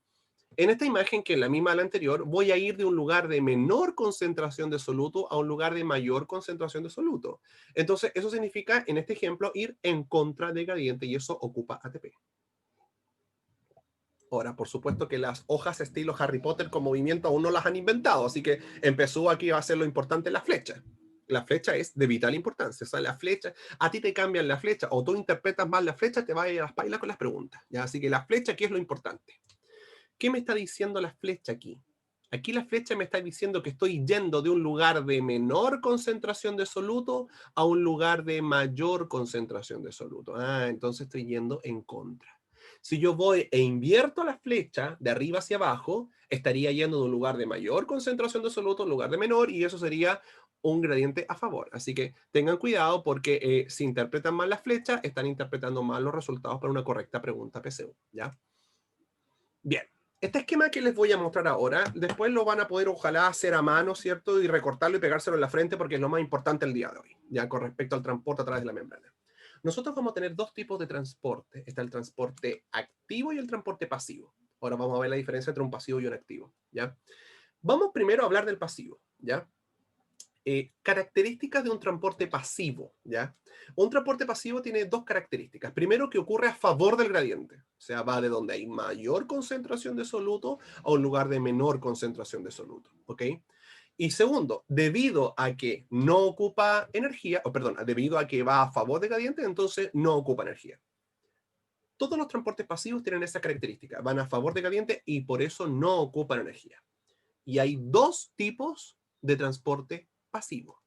En esta imagen, que es la misma de la anterior, voy a ir de un lugar de menor concentración de soluto a un lugar de mayor concentración de soluto. Entonces, eso significa, en este ejemplo, ir en contra del gradiente, y eso ocupa ATP. Ahora, por supuesto que las hojas estilo Harry Potter con movimiento aún no las han inventado, así que empezó aquí a ser lo importante la flecha. La flecha es de vital importancia, o sea, la flecha, a ti te cambian la flecha o tú interpretas mal la flecha, te va a ir a las pailas con las preguntas, ¿ya? Así que la flecha aquí es lo importante. ¿Qué me está diciendo la flecha aquí? Aquí la flecha me está diciendo que estoy yendo de un lugar de menor concentración de soluto a un lugar de mayor concentración de soluto. Ah, entonces estoy yendo en contra. Si yo voy e invierto la flecha de arriba hacia abajo, estaría yendo de un lugar de mayor concentración de soluto a un lugar de menor, y eso sería un gradiente a favor. Así que tengan cuidado, porque si interpretan mal la flecha, están interpretando mal los resultados para una correcta pregunta PSU, ¿ya? Bien, este esquema que les voy a mostrar ahora, después lo van a poder ojalá hacer a mano, ¿cierto? Y recortarlo y pegárselo en la frente, porque es lo más importante el día de hoy, ya con respecto al transporte a través de la membrana. Nosotros vamos a tener dos tipos de transporte. Está el transporte activo y el transporte pasivo. Ahora vamos a ver la diferencia entre un pasivo y un activo, ¿ya? Vamos primero a hablar del pasivo, ¿ya? Características de un transporte pasivo, ¿ya? Un transporte pasivo tiene dos características. Primero, que ocurre a favor del gradiente, o sea, va de donde hay mayor concentración de soluto a un lugar de menor concentración de soluto, ¿ok? Y segundo, debido a que no ocupa energía, o perdón, debido a que va a favor del gradiente, entonces no ocupa energía. Todos los transportes pasivos tienen esa característica, van a favor del gradiente y por eso no ocupan energía. Y hay dos tipos de transporte pasivo.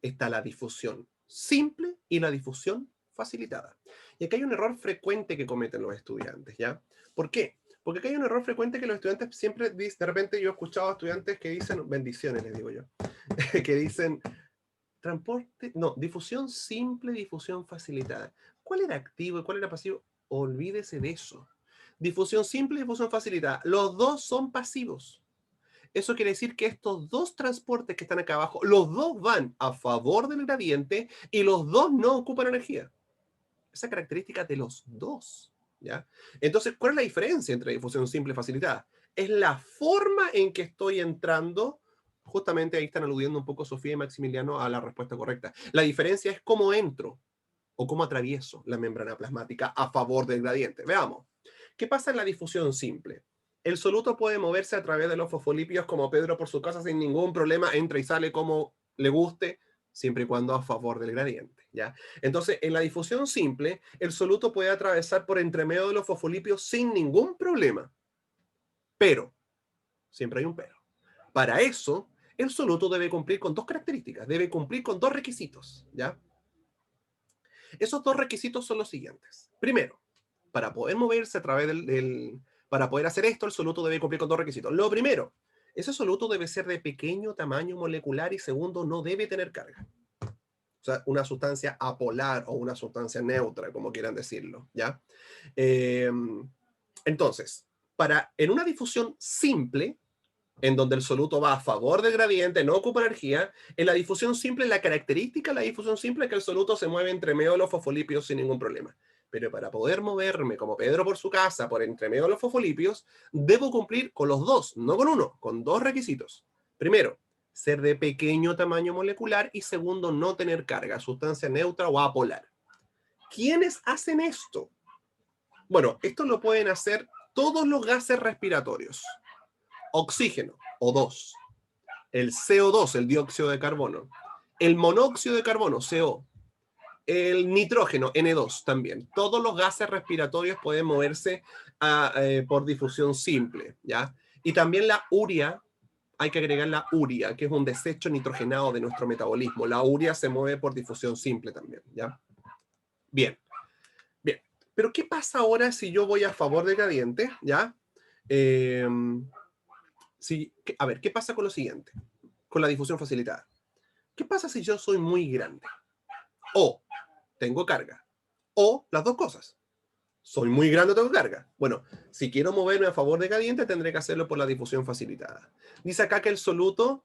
Está la difusión simple y la difusión facilitada. Y aquí hay un error frecuente que cometen los estudiantes, ¿ya? ¿Por qué? Porque aquí hay un error frecuente que los estudiantes siempre dicen, de repente yo he escuchado a estudiantes que dicen, bendiciones les digo yo, que dicen, transporte, no, difusión simple, difusión facilitada. ¿Cuál era activo y cuál era pasivo? Olvídese de eso. Difusión simple y difusión facilitada. Los dos son pasivos. Eso quiere decir que estos dos transportes que están acá abajo, los dos van a favor del gradiente y los dos no ocupan energía. Esa característica de los dos, ¿ya? Entonces, ¿cuál es la diferencia entre difusión simple y facilitada? Es la forma en que estoy entrando. Justamente ahí están aludiendo un poco Sofía y Maximiliano a la respuesta correcta. La diferencia es cómo entro o cómo atravieso la membrana plasmática a favor del gradiente. Veamos. ¿Qué pasa en la difusión simple? El soluto puede moverse a través de los fosfolípidos como Pedro por su casa sin ningún problema, entra y sale como le guste, siempre y cuando a favor del gradiente, ¿ya? Entonces, en la difusión simple, el soluto puede atravesar por entre medio de los fosfolípidos sin ningún problema. Pero, siempre hay un pero. Para eso, el soluto debe cumplir con dos características, debe cumplir con dos requisitos, ¿ya? Esos dos requisitos son los siguientes. Primero, para poder moverse a través para poder hacer esto, el soluto debe cumplir con dos requisitos. Lo primero, ese soluto debe ser de pequeño tamaño molecular y segundo, no debe tener carga. O sea, una sustancia apolar o una sustancia neutra, como quieran decirlo, ¿ya? Eh, entonces, en una difusión simple, en donde el soluto va a favor del gradiente, no ocupa energía, en la difusión simple, la característica de la difusión simple es que el soluto se mueve entre medio de los fosfolípidos sin ningún problema. Pero para poder moverme como Pedro por su casa, por entre medio de los fosfolípidos, debo cumplir con los dos, no con uno, con dos requisitos. Primero, ser de pequeño tamaño molecular y segundo, no tener carga, sustancia neutra o apolar. ¿Quiénes hacen esto? Bueno, esto lo pueden hacer todos los gases respiratorios. Oxígeno, O2, el CO2, el dióxido de carbono, el monóxido de carbono, CO, el nitrógeno, N2 también. Todos los gases respiratorios pueden moverse por difusión simple, ¿ya? Y también la urea, hay que agregar la urea, que es un desecho nitrogenado de nuestro metabolismo. La urea se mueve por difusión simple también, ¿ya? Bien, bien. Pero ¿qué pasa ahora si yo voy a favor del gradiente, ¿ya? A ver, ¿qué pasa con lo siguiente? Con la difusión facilitada. ¿Qué pasa si yo soy muy grande? O tengo carga. O las dos cosas. Soy muy grande o tengo carga. Bueno, si quiero moverme a favor de gradiente, tendré que hacerlo por la difusión facilitada. Dice acá que el soluto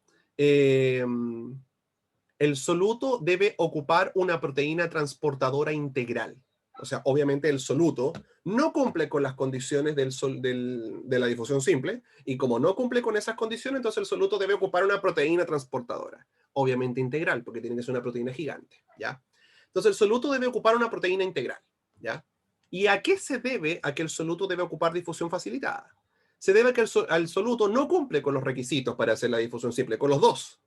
debe ocupar una proteína transportadora integral. O sea, obviamente el soluto no cumple con las condiciones de la difusión simple, y como no cumple con esas condiciones, entonces el soluto debe ocupar una proteína transportadora, obviamente integral, porque tiene que ser una proteína gigante, ¿ya? Entonces el soluto debe ocupar una proteína integral, ¿ya? ¿Y a qué se debe a que el soluto debe ocupar difusión facilitada? Se debe a que el soluto no cumple con los requisitos para hacer la difusión simple, con los dos.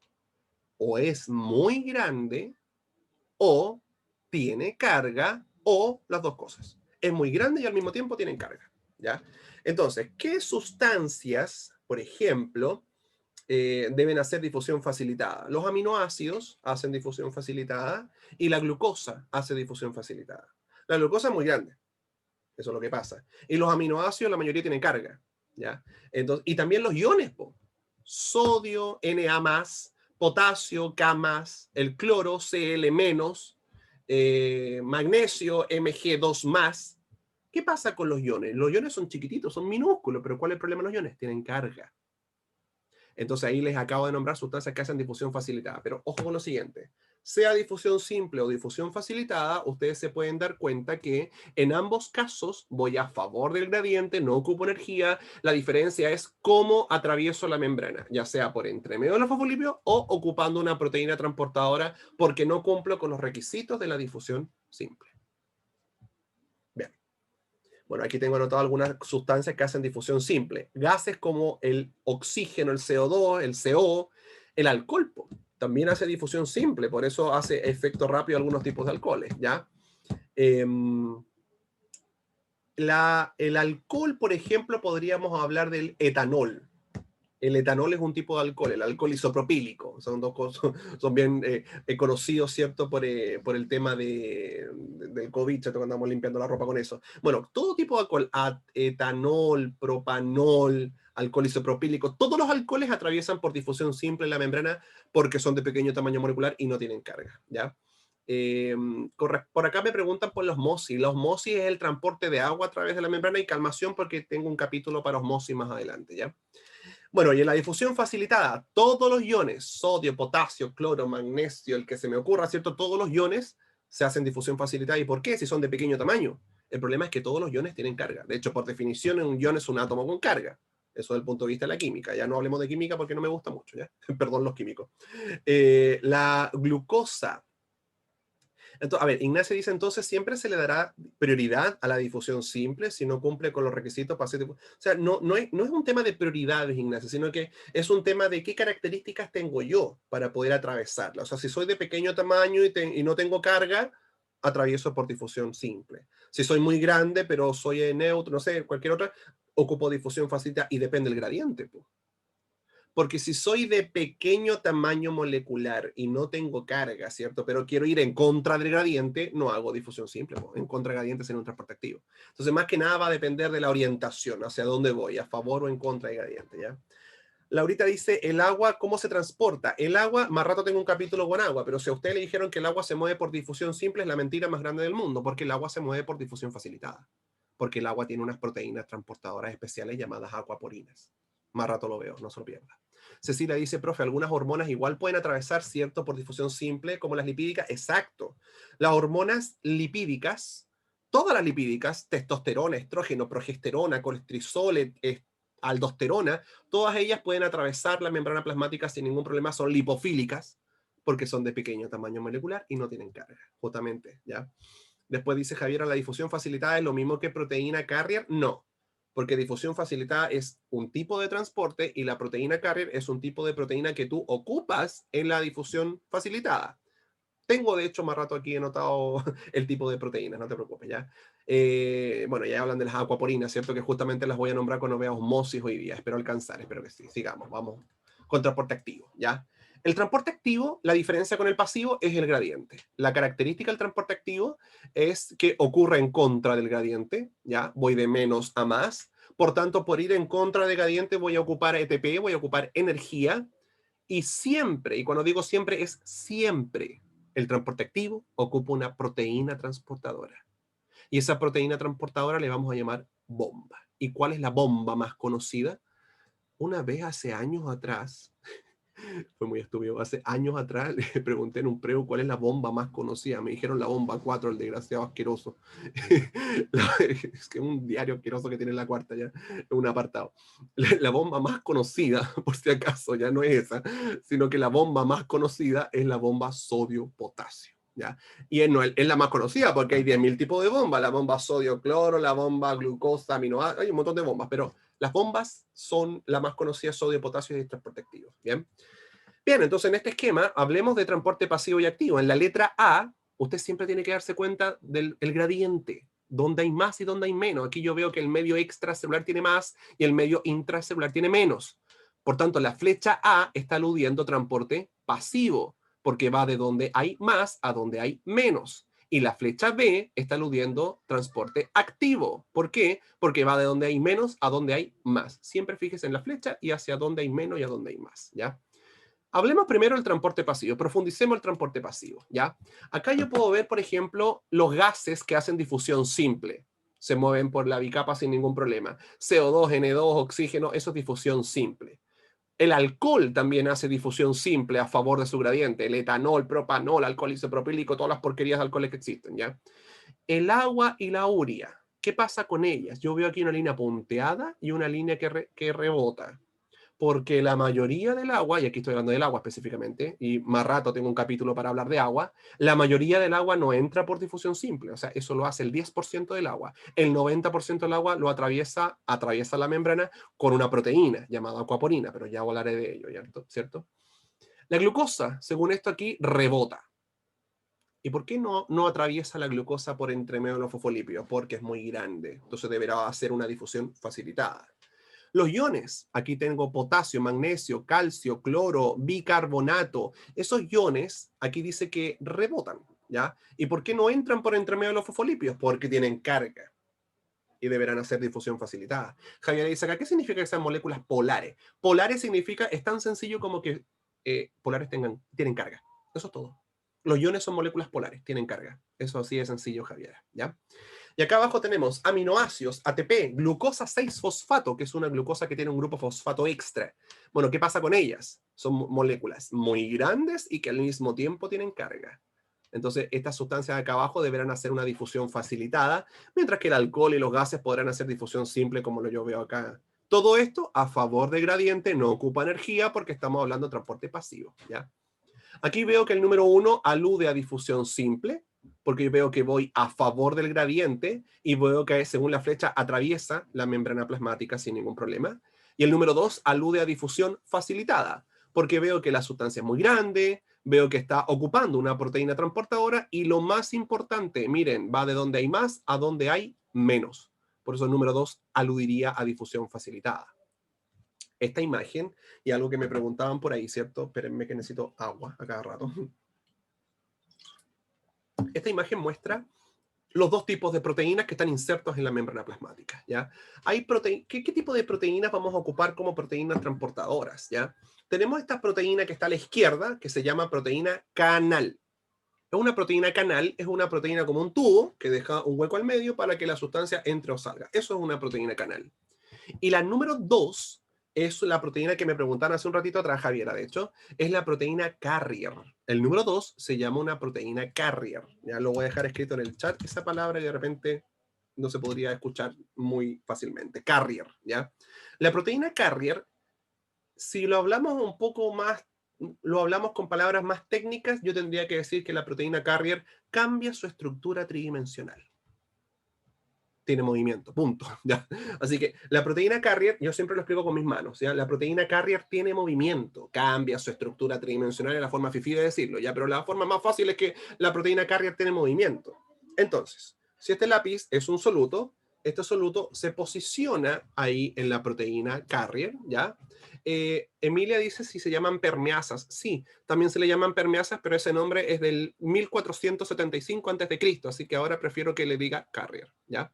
O es muy grande, o tiene carga, o las dos cosas. Es muy grande y al mismo tiempo tienen carga, ¿ya? Entonces, ¿qué sustancias, por ejemplo, deben hacer difusión facilitada? Los aminoácidos hacen difusión facilitada y la glucosa hace difusión facilitada. La glucosa es muy grande, eso es lo que pasa. Y los aminoácidos, la mayoría tienen carga, ¿ya? Entonces, y también los iones, sodio, Na+, potasio, K+, el cloro, Cl-, magnesio, Mg2+. ¿Qué pasa con los iones? Los iones son chiquititos, son minúsculos, pero ¿cuál es el problema de los iones? Tienen carga. Entonces ahí les acabo de nombrar sustancias que hacen difusión facilitada. Pero ojo con lo siguiente, sea difusión simple o difusión facilitada, ustedes se pueden dar cuenta que en ambos casos voy a favor del gradiente, no ocupo energía. La diferencia es cómo atravieso la membrana, ya sea por entre medio de los fosfolípidos o ocupando una proteína transportadora porque no cumplo con los requisitos de la difusión simple. Bien. Bueno, aquí tengo anotado algunas sustancias que hacen difusión simple. Gases como el oxígeno, el CO2, el CO, el alcohol también hace difusión simple, por eso hace efecto rápido algunos tipos de alcoholes, ¿ya? El alcohol, por ejemplo, podríamos hablar del etanol. El etanol es un tipo de alcohol, el alcohol isopropílico. Son dos cosas, son bien conocidos, ¿cierto? Por el tema del COVID, ¿cierto? Cuando andamos limpiando la ropa con eso. Bueno, todo tipo de alcohol, etanol, propanol, alcohol isopropílico, todos los alcoholes atraviesan por difusión simple en la membrana porque son de pequeño tamaño molecular y no tienen carga, ¿ya? Por acá me preguntan por la osmosis. La osmosis es el transporte de agua a través de la membrana y calmación porque tengo un capítulo para osmosis más adelante, ¿ya? Bueno, y en la difusión facilitada, todos los iones, sodio, potasio, cloro, magnesio, el que se me ocurra, ¿cierto? Todos los iones se hacen difusión facilitada. ¿Y por qué? Si son de pequeño tamaño. El problema es que todos los iones tienen carga. De hecho, por definición, un ion es un átomo con carga. Eso desde el punto de vista de la química. Ya no hablemos de química porque no me gusta mucho, ¿ya? Perdón los químicos. La glucosa. Entonces, a ver, Ignacio dice, entonces siempre se le dará prioridad a la difusión simple si no cumple con los requisitos para ser O sea, no es un tema de prioridades, Ignacio, sino que es un tema de qué características tengo yo para poder atravesarla. O sea, si soy de pequeño tamaño y no tengo carga, atravieso por difusión simple. Si soy muy grande, pero soy neutro, no sé, cualquier otra, ocupo difusión facilita y depende del gradiente, pues. Porque si soy de pequeño tamaño molecular y no tengo carga, ¿cierto? Pero quiero ir en contra del gradiente, no hago difusión simple, ¿no? En contra del gradiente sería un transporte activo. Entonces, más que nada va a depender de la orientación, hacia dónde voy, a favor o en contra del gradiente, ¿ya? Laurita dice, ¿el agua cómo se transporta? El agua, más rato tengo un capítulo con agua, pero si a ustedes le dijeron que el agua se mueve por difusión simple, es la mentira más grande del mundo, porque el agua se mueve por difusión facilitada. Porque el agua tiene unas proteínas transportadoras especiales llamadas acuaporinas. Más rato lo veo, no se lo pierda. Cecilia dice, profe, algunas hormonas igual pueden atravesar, ¿cierto? Por difusión simple, como las lipídicas. Exacto. Las hormonas lipídicas, todas las lipídicas, testosterona, estrógeno, progesterona, colesterol, aldosterona, todas ellas pueden atravesar la membrana plasmática sin ningún problema, son lipofílicas, porque son de pequeño tamaño molecular y no tienen carga, justamente, ¿ya? Después dice Javier, ¿la difusión facilitada es lo mismo que proteína carrier? No, porque difusión facilitada es un tipo de transporte y la proteína carrier es un tipo de proteína que tú ocupas en la difusión facilitada. Tengo, de hecho, más rato aquí anotado el tipo de proteínas, no te preocupes, ¿ya? Bueno, ya hablan de las acuaporinas, ¿cierto? Que justamente las voy a nombrar cuando vea osmosis hoy día. Espero alcanzar, espero que sí. Sigamos, vamos con transporte activo, ¿ya? El transporte activo, la diferencia con el pasivo es el gradiente. La característica del transporte activo es que ocurre en contra del gradiente, ¿ya? Voy de menos a más. Por tanto, por ir en contra del gradiente voy a ocupar ATP, voy a ocupar energía. Y siempre, y cuando digo siempre, es siempre, el transporte activo ocupa una proteína transportadora. Y esa proteína transportadora le vamos a llamar bomba. ¿Y cuál es la bomba más conocida? Una vez hace años atrás, fue muy estúpido, hace años atrás le pregunté en un preo cuál es la bomba más conocida. Me dijeron la bomba 4, el desgraciado asqueroso. Es que un diario asqueroso que tiene la cuarta ya, un apartado. La bomba más conocida, por si acaso, ya no es esa, sino que la bomba más conocida es la bomba sodio-potasio. ¿Ya? Y es la más conocida porque hay 10.000 tipos de bombas, la bomba sodio-cloro, la bomba glucosa, aminoácidos, hay un montón de bombas, pero las bombas son la más conocida, sodio-potasio y transporte activo. ¿Bien? Bien, entonces en este esquema hablemos de transporte pasivo y activo. En la letra A, usted siempre tiene que darse cuenta del el gradiente, dónde hay más y dónde hay menos. Aquí yo veo que el medio extracelular tiene más y el medio intracelular tiene menos. Por tanto, la flecha A está aludiendo transporte pasivo, porque va de donde hay más a donde hay menos. Y la flecha B está aludiendo transporte activo. ¿Por qué? Porque va de donde hay menos a donde hay más. Siempre fíjese en la flecha y hacia dónde hay menos y a dónde hay más, ¿ya? Hablemos primero del transporte pasivo, profundicemos el transporte pasivo, ¿ya? Acá yo puedo ver, por ejemplo, los gases que hacen difusión simple. Se mueven por la bicapa sin ningún problema. CO2, N2, oxígeno, eso es difusión simple. El alcohol también hace difusión simple a favor de su gradiente. El etanol, propanol, alcohol isopropílico, todas las porquerías de alcoholes que existen, ¿ya? El agua y la urea, ¿qué pasa con ellas? Yo veo aquí una línea punteada y una línea que rebota porque la mayoría del agua, y aquí estoy hablando del agua específicamente, y más rato tengo un capítulo para hablar de agua, la mayoría del agua no entra por difusión simple, o sea, eso lo hace el 10% del agua. El 90% del agua lo atraviesa la membrana con una proteína llamada acuaporina, pero ya hablaré de ello, ¿cierto? La glucosa, según esto aquí, rebota. ¿Y por qué no atraviesa la glucosa por entre medio de los fosfolípidos? Porque es muy grande, entonces deberá hacer una difusión facilitada. Los iones, aquí tengo potasio, magnesio, calcio, cloro, bicarbonato. Esos iones, aquí dice que rebotan, ¿ya? ¿Y por qué no entran por entre medio de los fosfolípidos? Porque tienen carga y deberán hacer difusión facilitada. Javier dice acá, ¿qué significa que sean moléculas polares? Polares significa, es tan sencillo como que polares tienen carga. Eso es todo. Los iones son moléculas polares, tienen carga. Eso así de sencillo, Javier, ¿ya? Y acá abajo tenemos aminoácidos, ATP, glucosa 6-fosfato, que es una glucosa que tiene un grupo fosfato extra. Bueno, ¿qué pasa con ellas? Son moléculas muy grandes y que al mismo tiempo tienen carga. Entonces, estas sustancias de acá abajo deberán hacer una difusión facilitada, mientras que el alcohol y los gases podrán hacer difusión simple, como lo yo veo acá. Todo esto a favor del gradiente, no ocupa energía porque estamos hablando de transporte pasivo, ¿ya? Aquí veo que el número 1 alude a difusión simple, porque veo que voy a favor del gradiente y veo que según la flecha atraviesa la membrana plasmática sin ningún problema. Y el número 2 alude a difusión facilitada, porque veo que la sustancia es muy grande, veo que está ocupando una proteína transportadora y lo más importante, miren, va de donde hay más a donde hay menos. Por eso el número 2 aludiría a difusión facilitada. Esta imagen, y algo que me preguntaban por ahí, ¿cierto? Espérenme que necesito agua a cada rato. Esta imagen muestra los dos tipos de proteínas que están insertos en la membrana plasmática, ¿ya? ¿Qué tipo de proteínas vamos a ocupar como proteínas transportadoras, ¿ya? Tenemos esta proteína que está a la izquierda, que se llama proteína canal. Una proteína canal es una proteína como un tubo que deja un hueco al medio para que la sustancia entre o salga. Eso es una proteína canal. Y la número 2 es la proteína que me preguntaron hace un ratito atrás, Javiera, de hecho, es la proteína carrier. El número 2 se llama una proteína carrier. Ya lo voy a dejar escrito en el chat, esa palabra y de repente no se podría escuchar muy fácilmente. Carrier, ¿ya? La proteína carrier, si lo hablamos un poco más, lo hablamos con palabras más técnicas, yo tendría que decir que la proteína carrier cambia su estructura tridimensional. Tiene movimiento, punto. ¿Ya? Así que la proteína carrier, yo siempre lo explico con mis manos, ¿ya? La proteína carrier tiene movimiento, cambia su estructura tridimensional, en la forma fifí de decirlo, ¿ya? Pero la forma más fácil es que la proteína carrier tiene movimiento. Entonces, si este lápiz es un soluto, este soluto se posiciona ahí en la proteína carrier, ¿ya? Emilia dice si se llaman permeasas. Sí, también se le llaman permeasas, pero ese nombre es del 1475 a.C., así que ahora prefiero que le diga carrier, ¿ya?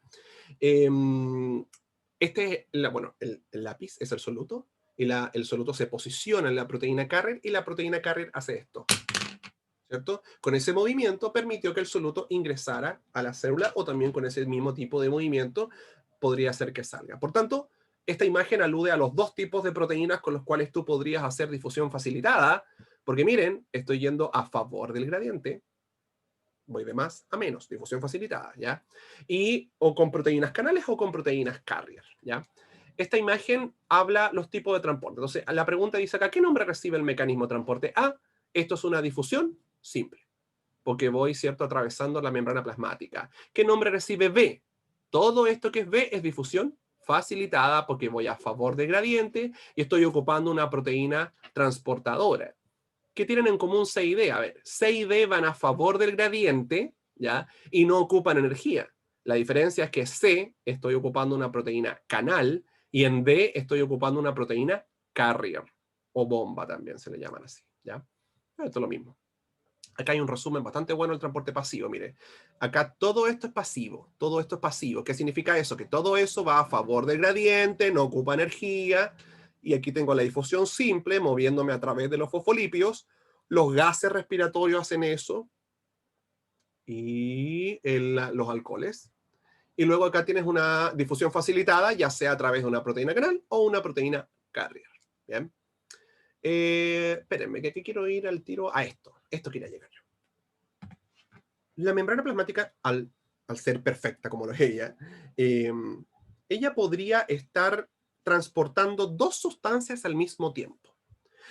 Bueno, el lápiz es el soluto, y el soluto se posiciona en la proteína carrier, y la proteína carrier hace esto, ¿cierto? Con ese movimiento permitió que el soluto ingresara a la célula, o también con ese mismo tipo de movimiento podría hacer que salga. Por tanto, esta imagen alude a los dos tipos de proteínas con los cuales tú podrías hacer difusión facilitada, porque miren, estoy yendo a favor del gradiente, voy de más a menos, difusión facilitada, ¿ya? Y o con proteínas canales o con proteínas carrier, ¿ya? Esta imagen habla los tipos de transporte. Entonces, la pregunta dice acá, ¿qué nombre recibe el mecanismo de transporte? A, esto es una difusión simple, porque voy, ¿cierto?, atravesando la membrana plasmática. ¿Qué nombre recibe B? Todo esto que es B es difusión facilitada porque voy a favor del gradiente y estoy ocupando una proteína transportadora. ¿Qué tienen en común C y D? A ver, C y D van a favor del gradiente, ¿ya? Y no ocupan energía. La diferencia es que C estoy ocupando una proteína canal y en D estoy ocupando una proteína carrier o bomba también se le llaman así, ¿ya? Esto es lo mismo. Acá hay un resumen bastante bueno del transporte pasivo, mire. Acá todo esto es pasivo, todo esto es pasivo. ¿Qué significa eso? Que todo eso va a favor del gradiente, no ocupa energía, y aquí tengo la difusión simple, moviéndome a través de los fosfolípidos. Los gases respiratorios hacen eso, y los alcoholes. Y luego acá tienes una difusión facilitada, ya sea a través de una proteína canal o una proteína carrier. ¿Bien? Espérenme, que aquí quiero ir al tiro a esto. Esto quiere llegar yo. La membrana plasmática, al ser perfecta como lo es ella podría estar transportando dos sustancias al mismo tiempo.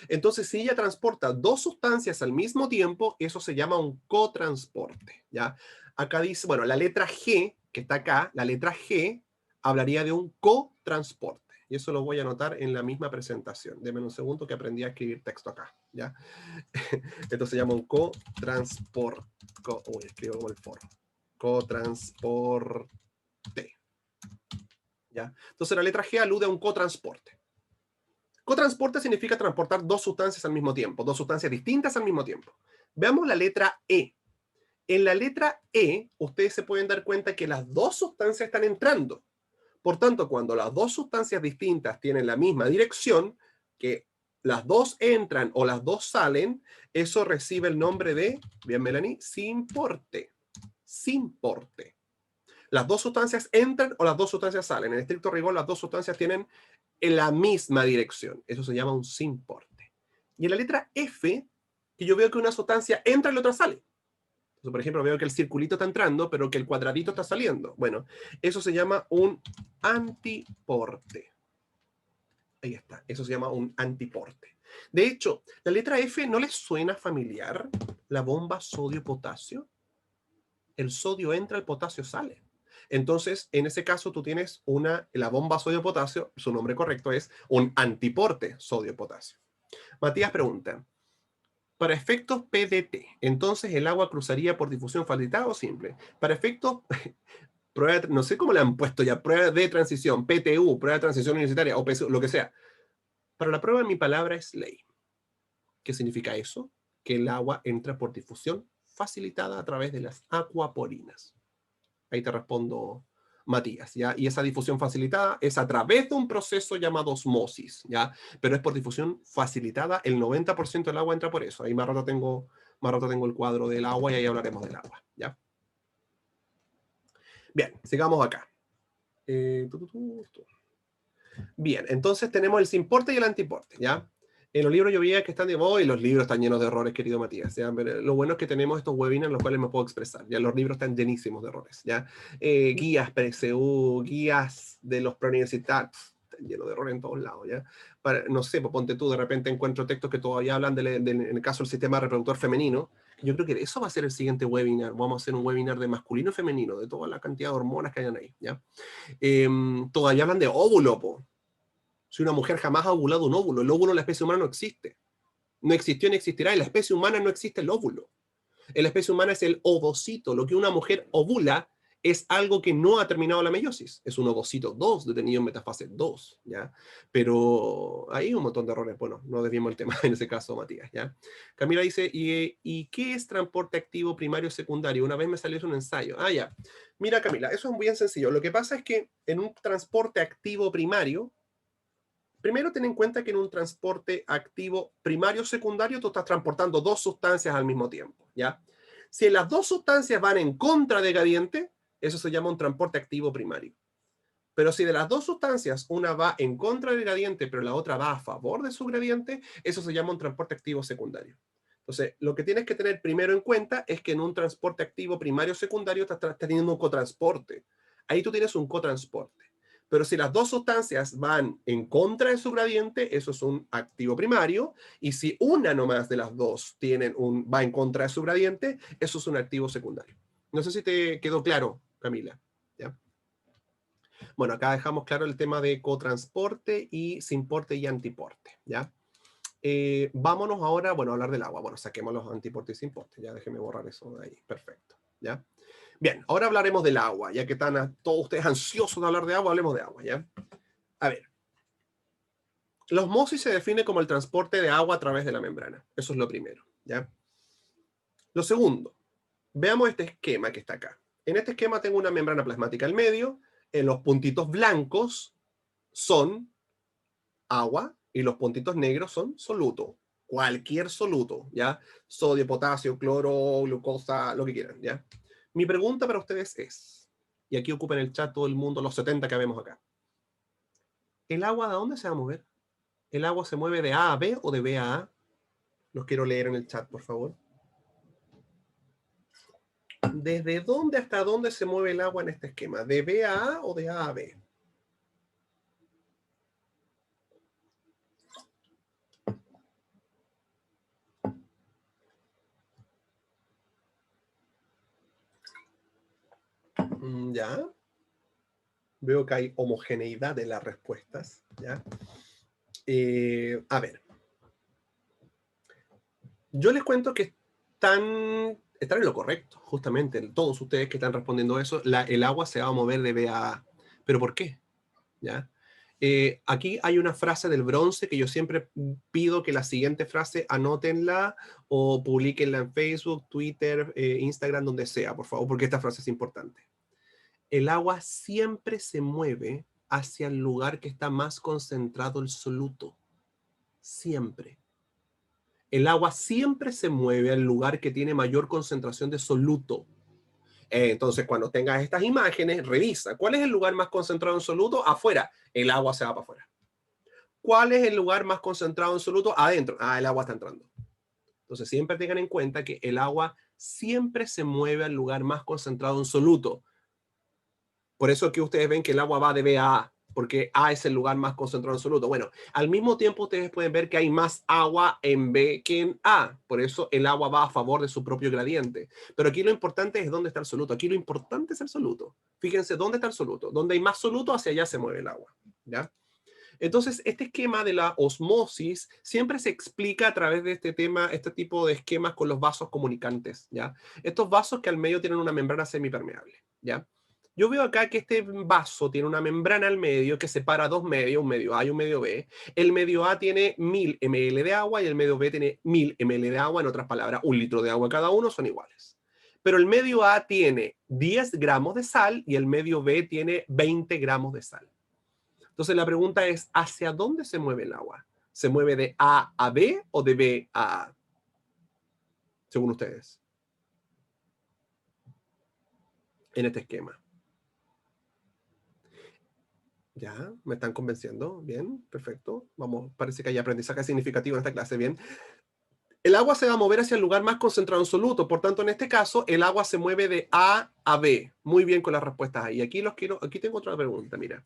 Entonces, si ella transporta dos sustancias al mismo tiempo, eso se llama un cotransporte, ¿ya? Acá dice, bueno, la letra G, que está acá, la letra G hablaría de un cotransporte. Y eso lo voy a anotar en la misma presentación. Denme un segundo que aprendí a escribir texto acá, ¿ya? Esto se llama un cotransporte. Escribo como el foro. Cotransporte. ¿ya? Entonces la letra G alude a un cotransporte. Cotransporte significa transportar dos sustancias al mismo tiempo, dos sustancias distintas al mismo tiempo. Veamos la letra E. En la letra E, ustedes se pueden dar cuenta que las dos sustancias están entrando. Por tanto, cuando las dos sustancias distintas tienen la misma dirección, que las dos entran o las dos salen, eso recibe el nombre de, bien Melanie, simporte. Simporte. Las dos sustancias entran o las dos sustancias salen. En estricto rigor, las dos sustancias tienen en la misma dirección. Eso se llama un simporte. Y en la letra F, que yo veo que una sustancia entra y la otra sale. Entonces, por ejemplo, veo que el circulito está entrando, pero que el cuadradito está saliendo. Bueno, eso se llama un antiporte. Ahí está, eso se llama un antiporte. De hecho, la letra F, ¿no les suena familiar? La bomba sodio-potasio. El sodio entra, el potasio sale. Entonces, en ese caso, tú tienes la bomba sodio-potasio, su nombre correcto es un antiporte sodio-potasio. Matías pregunta, para efectos PDT, entonces el agua cruzaría por difusión facilitada o simple. Para efectos, no sé cómo le han puesto ya, prueba de transición, PTU, prueba de transición universitaria, o PSU, lo que sea. Para la prueba, mi palabra es ley. ¿Qué significa eso? Que el agua entra por difusión facilitada a través de las acuaporinas. Ahí te respondo, Matías, ¿ya? Y esa difusión facilitada es a través de un proceso llamado osmosis, ¿ya? Pero es por difusión facilitada, el 90% del agua entra por eso. Ahí más rato tengo el cuadro del agua y ahí hablaremos del agua, ¿ya? Bien, sigamos acá. Bien, entonces tenemos el simporte y el antiporte, ¿ya? En los libros yo veía que están de moda y los libros están llenos de errores, querido Matías, ¿ya? Pero lo bueno es que tenemos estos webinars en los cuales me puedo expresar, ¿ya? Los libros están llenísimos de errores, ¿ya? Guías PSU, guías de los preuniversitarios, están llenos de errores en todos lados, ¿ya? No sé, pues ponte tú, de repente encuentro textos que todavía hablan en el caso del sistema reproductor femenino. Yo creo que eso va a ser el siguiente webinar. Vamos a hacer un webinar de masculino y femenino, de toda la cantidad de hormonas que hayan ahí, ¿ya? Todavía hablan de óvulo, po. Si una mujer jamás ha ovulado un óvulo, el óvulo en la especie humana no existe. No existió ni existirá. En la especie humana no existe el óvulo. En la especie humana es el ovocito. Lo que una mujer ovula es algo que no ha terminado la meiosis. Es un ovocito 2 detenido en metafase 2, ¿ya? Pero hay un montón de errores. Bueno, no desviemos el tema en ese caso, Matías, ¿ya? Camila dice, ¿y qué es transporte activo primario o secundario? Una vez me salió un ensayo. Ah, ya. Mira, Camila, eso es bien sencillo. Lo que pasa es que en un transporte activo primario, primero, ten en cuenta que en un transporte activo primario o secundario tú estás transportando dos sustancias al mismo tiempo, ¿ya? Si las dos sustancias van en contra de gradiente, eso se llama un transporte activo primario. Pero si de las dos sustancias una va en contra del gradiente, pero la otra va a favor de su gradiente, eso se llama un transporte activo secundario. Entonces, lo que tienes que tener primero en cuenta es que en un transporte activo primario o secundario estás teniendo un cotransporte. Ahí tú tienes un cotransporte. Pero si las dos sustancias van en contra de su gradiente, eso es un activo primario. Y si una nomás de las dos va en contra de su gradiente, eso es un activo secundario. No sé si te quedó claro, Camila. ¿Ya? Bueno, acá dejamos claro el tema de cotransporte y simporte y antiporte. ¿Ya? Vámonos ahora, bueno, a hablar del agua. Bueno, saquemos los antiportes y simportes. Ya déjenme borrar eso de ahí. Perfecto. ¿Ya? Bien, ahora hablaremos del agua. Ya que están todos ustedes ansiosos de hablar de agua, hablemos de agua. ¿Ya? A ver. La osmosis se define como el transporte de agua a través de la membrana. Eso es lo primero. ¿Ya? Lo segundo, veamos este esquema que está acá. En este esquema tengo una membrana plasmática al medio. En los puntitos blancos son agua y los puntitos negros son soluto. Cualquier soluto, ¿ya? Sodio, potasio, cloro, glucosa, lo que quieran, ¿ya? Mi pregunta para ustedes es, y aquí ocupen el chat todo el mundo, los 70 que vemos acá. ¿El agua de dónde se va a mover? ¿El agua se mueve de A a B o de B a A? Los quiero leer en el chat, por favor. ¿Desde dónde hasta dónde se mueve el agua en este esquema? ¿De B a A o de A a B? Ya. Veo que hay homogeneidad en las respuestas. ¿Ya? A ver. Yo les cuento que están en lo correcto, justamente. Todos ustedes que están respondiendo eso, el agua se va a mover de B a A. ¿Pero por qué? ¿ya? Aquí hay una frase del bronce que yo siempre pido que la siguiente frase anótenla o publiquenla en Facebook, Twitter, Instagram, donde sea, por favor, porque esta frase es importante. El agua siempre se mueve hacia el lugar que está más concentrado el soluto. Siempre. El agua siempre se mueve al lugar que tiene mayor concentración de soluto. Entonces, cuando tengas estas imágenes, revisa. ¿Cuál es el lugar más concentrado en soluto? Afuera. El agua se va para afuera. ¿Cuál es el lugar más concentrado en soluto? Adentro. El agua está entrando. Entonces, siempre tengan en cuenta que el agua siempre se mueve al lugar más concentrado en soluto. Por eso es que ustedes ven que el agua va de B a A, porque A es el lugar más concentrado en soluto. Bueno, al mismo tiempo ustedes pueden ver que hay más agua en B que en A. Por eso el agua va a favor de su propio gradiente. Pero aquí lo importante es dónde está el soluto. Aquí lo importante es el soluto. Fíjense dónde está el soluto. Donde hay más soluto, hacia allá se mueve el agua. ¿Ya? Entonces, este esquema de la osmosis siempre se explica a través de este tema, este tipo de esquemas con los vasos comunicantes, ¿ya? Estos vasos que al medio tienen una membrana semipermeable, ¿ya? Yo veo acá que este vaso tiene una membrana al medio que separa dos medios, un medio A y un medio B. El medio A tiene 1000 ml de agua y el medio B tiene 1000 ml de agua. En otras palabras, 1 litro de agua cada uno, son iguales. Pero el medio A tiene 10 gramos de sal y el medio B tiene 20 gramos de sal. Entonces la pregunta es, ¿hacia dónde se mueve el agua? ¿Se mueve de A a B o de B a A? Según ustedes, en este esquema. ¿Ya? ¿Me están convenciendo? Bien, perfecto. Vamos, parece que hay aprendizaje significativo en esta clase. Bien. El agua se va a mover hacia el lugar más concentrado en soluto. Por tanto, en este caso, el agua se mueve de A a B. Muy bien con las respuestas ahí. Aquí tengo otra pregunta, mira.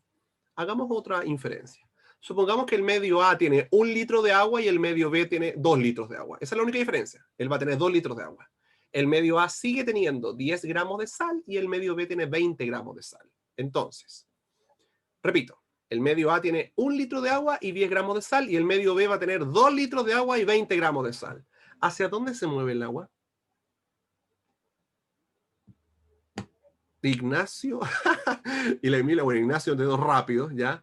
Hagamos otra inferencia. Supongamos que el medio A tiene 1 litro de agua y el medio B tiene 2 litros de agua. Esa es la única diferencia. Él va a tener 2 litros de agua. El medio A sigue teniendo 10 gramos de sal y el medio B tiene 20 gramos de sal. Entonces, repito, el medio A tiene 1 litro de agua y 10 gramos de sal y el medio B va a tener 2 litros de agua y 20 gramos de sal. ¿Hacia dónde se mueve el agua? Ignacio y la Emilia, bueno, Ignacio, dedos rápidos, ¿ya?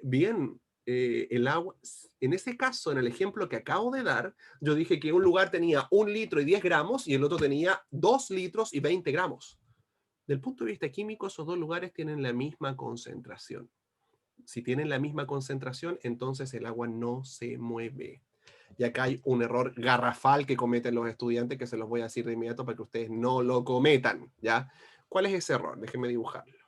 Bien, el agua, en ese caso, en el ejemplo que acabo de dar, yo dije que un lugar tenía 1 litro y 10 gramos y el otro tenía 2 litros y 20 gramos. Del punto de vista químico, esos dos lugares tienen la misma concentración. Si tienen la misma concentración, entonces el agua no se mueve. Y acá hay un error garrafal que cometen los estudiantes que se los voy a decir de inmediato para que ustedes no lo cometan, ¿ya? ¿Cuál es ese error? Déjenme dibujarlo.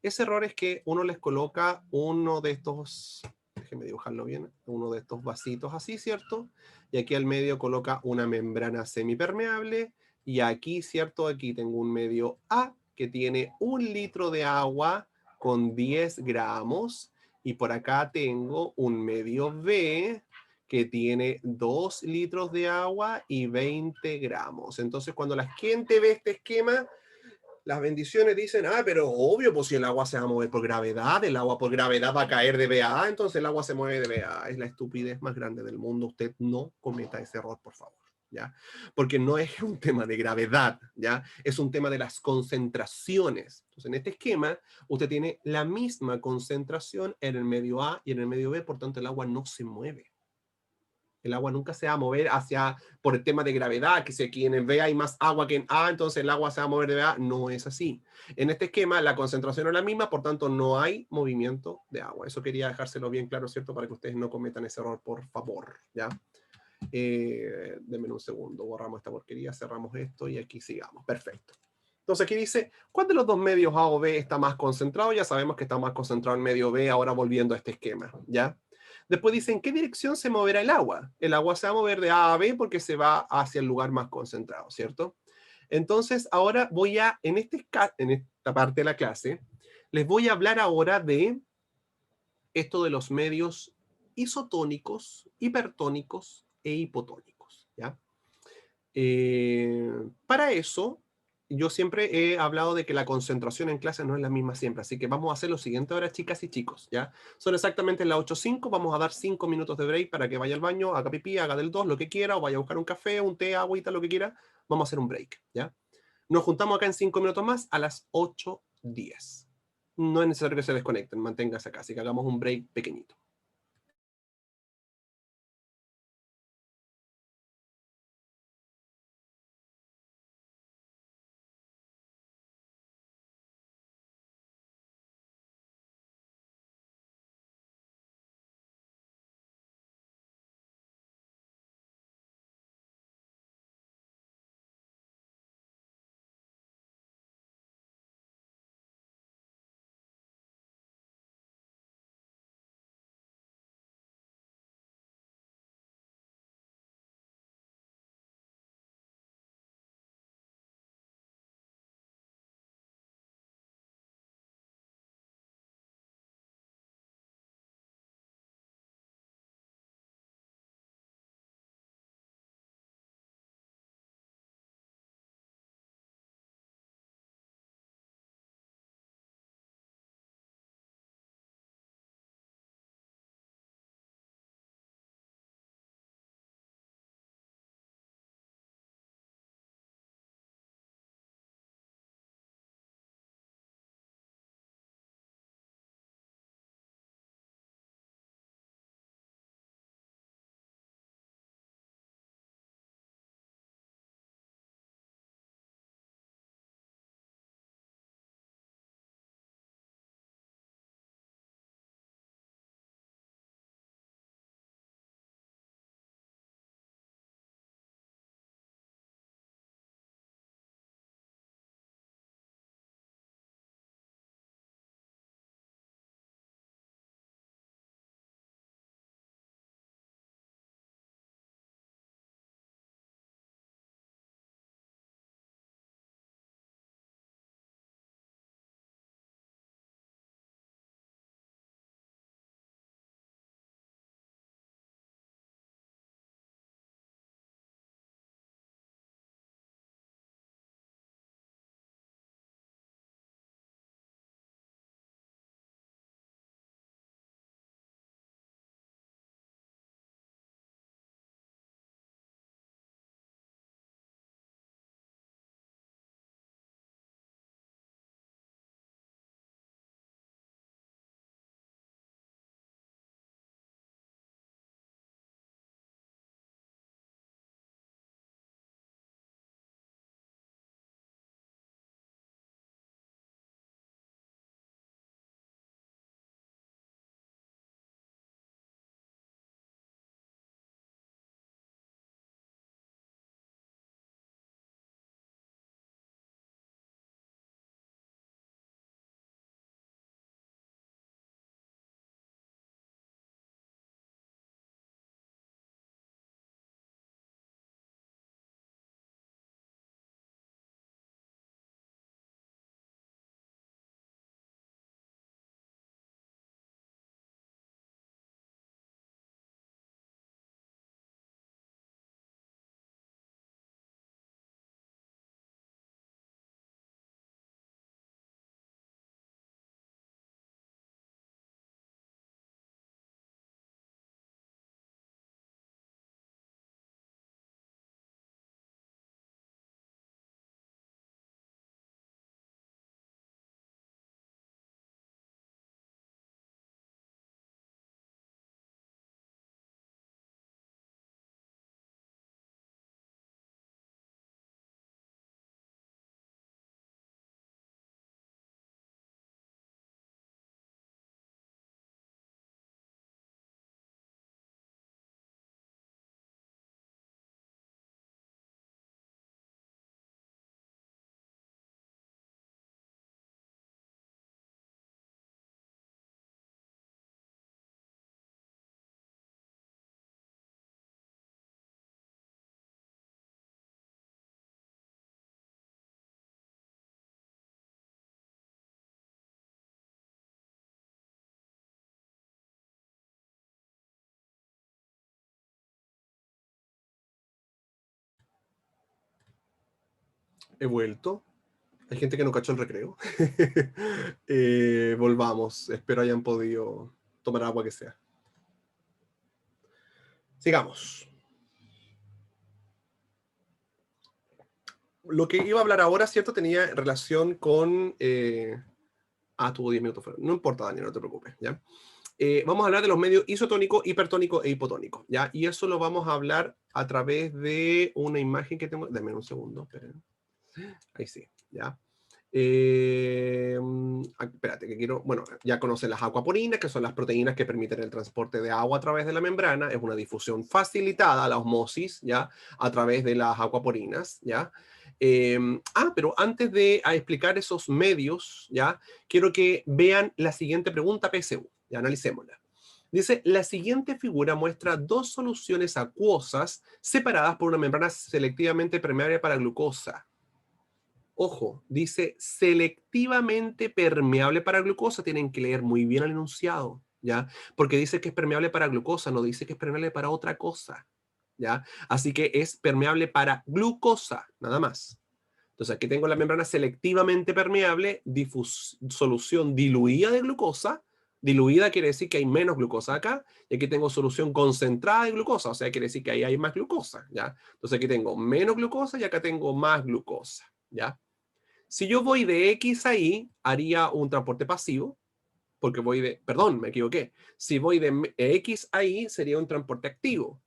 Ese error es que uno les coloca uno de estos, déjenme dibujarlo bien, uno de estos vasitos así, ¿cierto? Y aquí al medio coloca una membrana semipermeable y aquí, ¿cierto? Aquí tengo un medio A que tiene 1 litro de agua con 10 gramos y por acá tengo un medio B que tiene 2 litros de agua y 20 gramos. Entonces, cuando la gente ve este esquema, las bendiciones dicen, pero obvio, pues si el agua se va a mover por gravedad, el agua por gravedad va a caer de B a A, entonces el agua se mueve de B a A. Es la estupidez más grande del mundo. Usted no cometa ese error, por favor, ¿ya? Porque no es un tema de gravedad, ¿ya? Es un tema de las concentraciones. Entonces, en este esquema, usted tiene la misma concentración en el medio A y en el medio B, por tanto, el agua no se mueve. El agua nunca se va a mover por el tema de gravedad, que si aquí en el B hay más agua que en A, entonces el agua se va a mover de A. No es así. En este esquema la concentración es la misma, por tanto no hay movimiento de agua. Eso quería dejárselo bien claro, ¿cierto? Para que ustedes no cometan ese error, por favor, ¿ya? Denme un segundo, borramos esta porquería, cerramos esto y aquí sigamos. Perfecto. Entonces aquí dice, ¿cuál de los dos medios A o B está más concentrado? Ya sabemos que está más concentrado en medio B, ahora volviendo a este esquema, ¿ya? Después dice, ¿en qué dirección se moverá el agua? El agua se va a mover de A a B porque se va hacia el lugar más concentrado, ¿cierto? Entonces, ahora en esta parte de la clase, les voy a hablar ahora de esto de los medios isotónicos, hipertónicos e hipotónicos, ¿ya? Para eso, yo siempre he hablado de que la concentración en clase no es la misma siempre, así que vamos a hacer lo siguiente ahora, chicas y chicos, ¿ya? Son exactamente las 8:05, vamos a dar 5 minutos de break para que vaya al baño, haga pipí, haga del 2, lo que quiera, o vaya a buscar un café, un té, agüita, lo que quiera, vamos a hacer un break, ¿ya? Nos juntamos acá en 5 minutos más a las 8:10. no es necesario que se desconecten, manténgase acá, así que hagamos un break pequeñito. He vuelto. Hay gente que no cachó el recreo. Volvamos. Espero hayan podido tomar agua que sea. Sigamos. Lo que iba a hablar ahora, ¿cierto? Tenía relación con Ah, tuvo 10 minutos fuera. No importa, Daniel, no te preocupes, ¿ya? Vamos a hablar de los medios isotónicos, hipertónicos e hipotónicos, ¿ya? Y eso lo vamos a hablar a través de una imagen que tengo. Dame un segundo, esperen. Ahí sí, ¿ya? Espérate, que quiero. Bueno, ya conocen las acuaporinas, que son las proteínas que permiten el transporte de agua a través de la membrana. Es una difusión facilitada, la osmosis, ¿ya? A través de las acuaporinas, ¿ya? Pero antes de explicar esos medios, ¿ya? Quiero que vean la siguiente pregunta PSU, ya analicémosla. Dice, la siguiente figura muestra dos soluciones acuosas separadas por una membrana selectivamente permeable para glucosa. Ojo, dice selectivamente permeable para glucosa. Tienen que leer muy bien el enunciado, ¿ya? Porque dice que es permeable para glucosa, no dice que es permeable para otra cosa, ¿ya? Así que es permeable para glucosa, nada más. Entonces aquí tengo la membrana selectivamente permeable, solución diluida de glucosa. Diluida quiere decir que hay menos glucosa acá. Y aquí tengo solución concentrada de glucosa, o sea, quiere decir que ahí hay más glucosa, ¿ya? Entonces aquí tengo menos glucosa y acá tengo más glucosa, ¿ya? Si yo voy de X a Y, haría un transporte pasivo, porque voy de, perdón, me equivoqué. Si voy de X a Y, sería un transporte activo.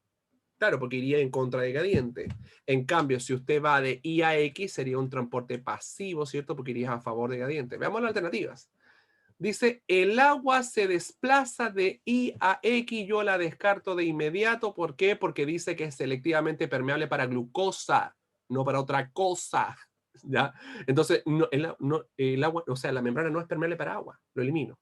Claro, porque iría en contra de gradiente. En cambio, si usted va de Y a X, sería un transporte pasivo, ¿cierto? Porque iría a favor de gradiente. Veamos las alternativas. Dice, el agua se desplaza de Y a X, yo la descarto de inmediato. ¿Por qué? Porque dice que es selectivamente permeable para glucosa, no para otra cosa. ¿Ya? Entonces, el agua, o sea, la membrana no es permeable para agua, lo elimino.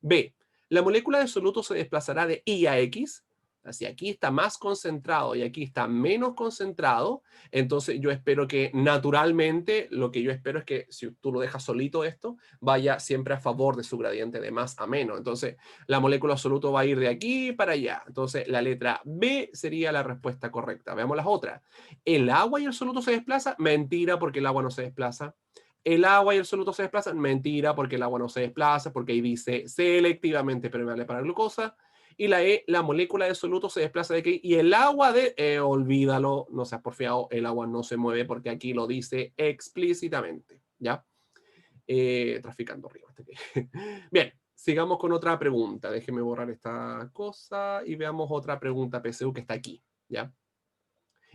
B, la molécula de soluto se desplazará de Y a X. Si aquí está más concentrado y aquí está menos concentrado, entonces yo espero que naturalmente, lo que yo espero es que si tú lo dejas solito esto, vaya siempre a favor de su gradiente de más a menos. Entonces, la molécula soluto va a ir de aquí para allá. Entonces, la letra B sería la respuesta correcta. Veamos las otras. ¿El agua y el soluto se desplazan? Mentira, porque el agua no se desplaza. El agua y el soluto se desplazan. Mentira, porque el agua no se desplaza, porque ahí dice selectivamente permeable para glucosa. Y la E, la molécula de soluto se desplaza de aquí. Y el agua olvídalo, no seas porfiado, el agua no se mueve porque aquí lo dice explícitamente. ¿Ya? Traficando arriba. Bien, sigamos con otra pregunta. Déjeme borrar esta cosa y veamos otra pregunta PSU que está aquí. ¿Ya?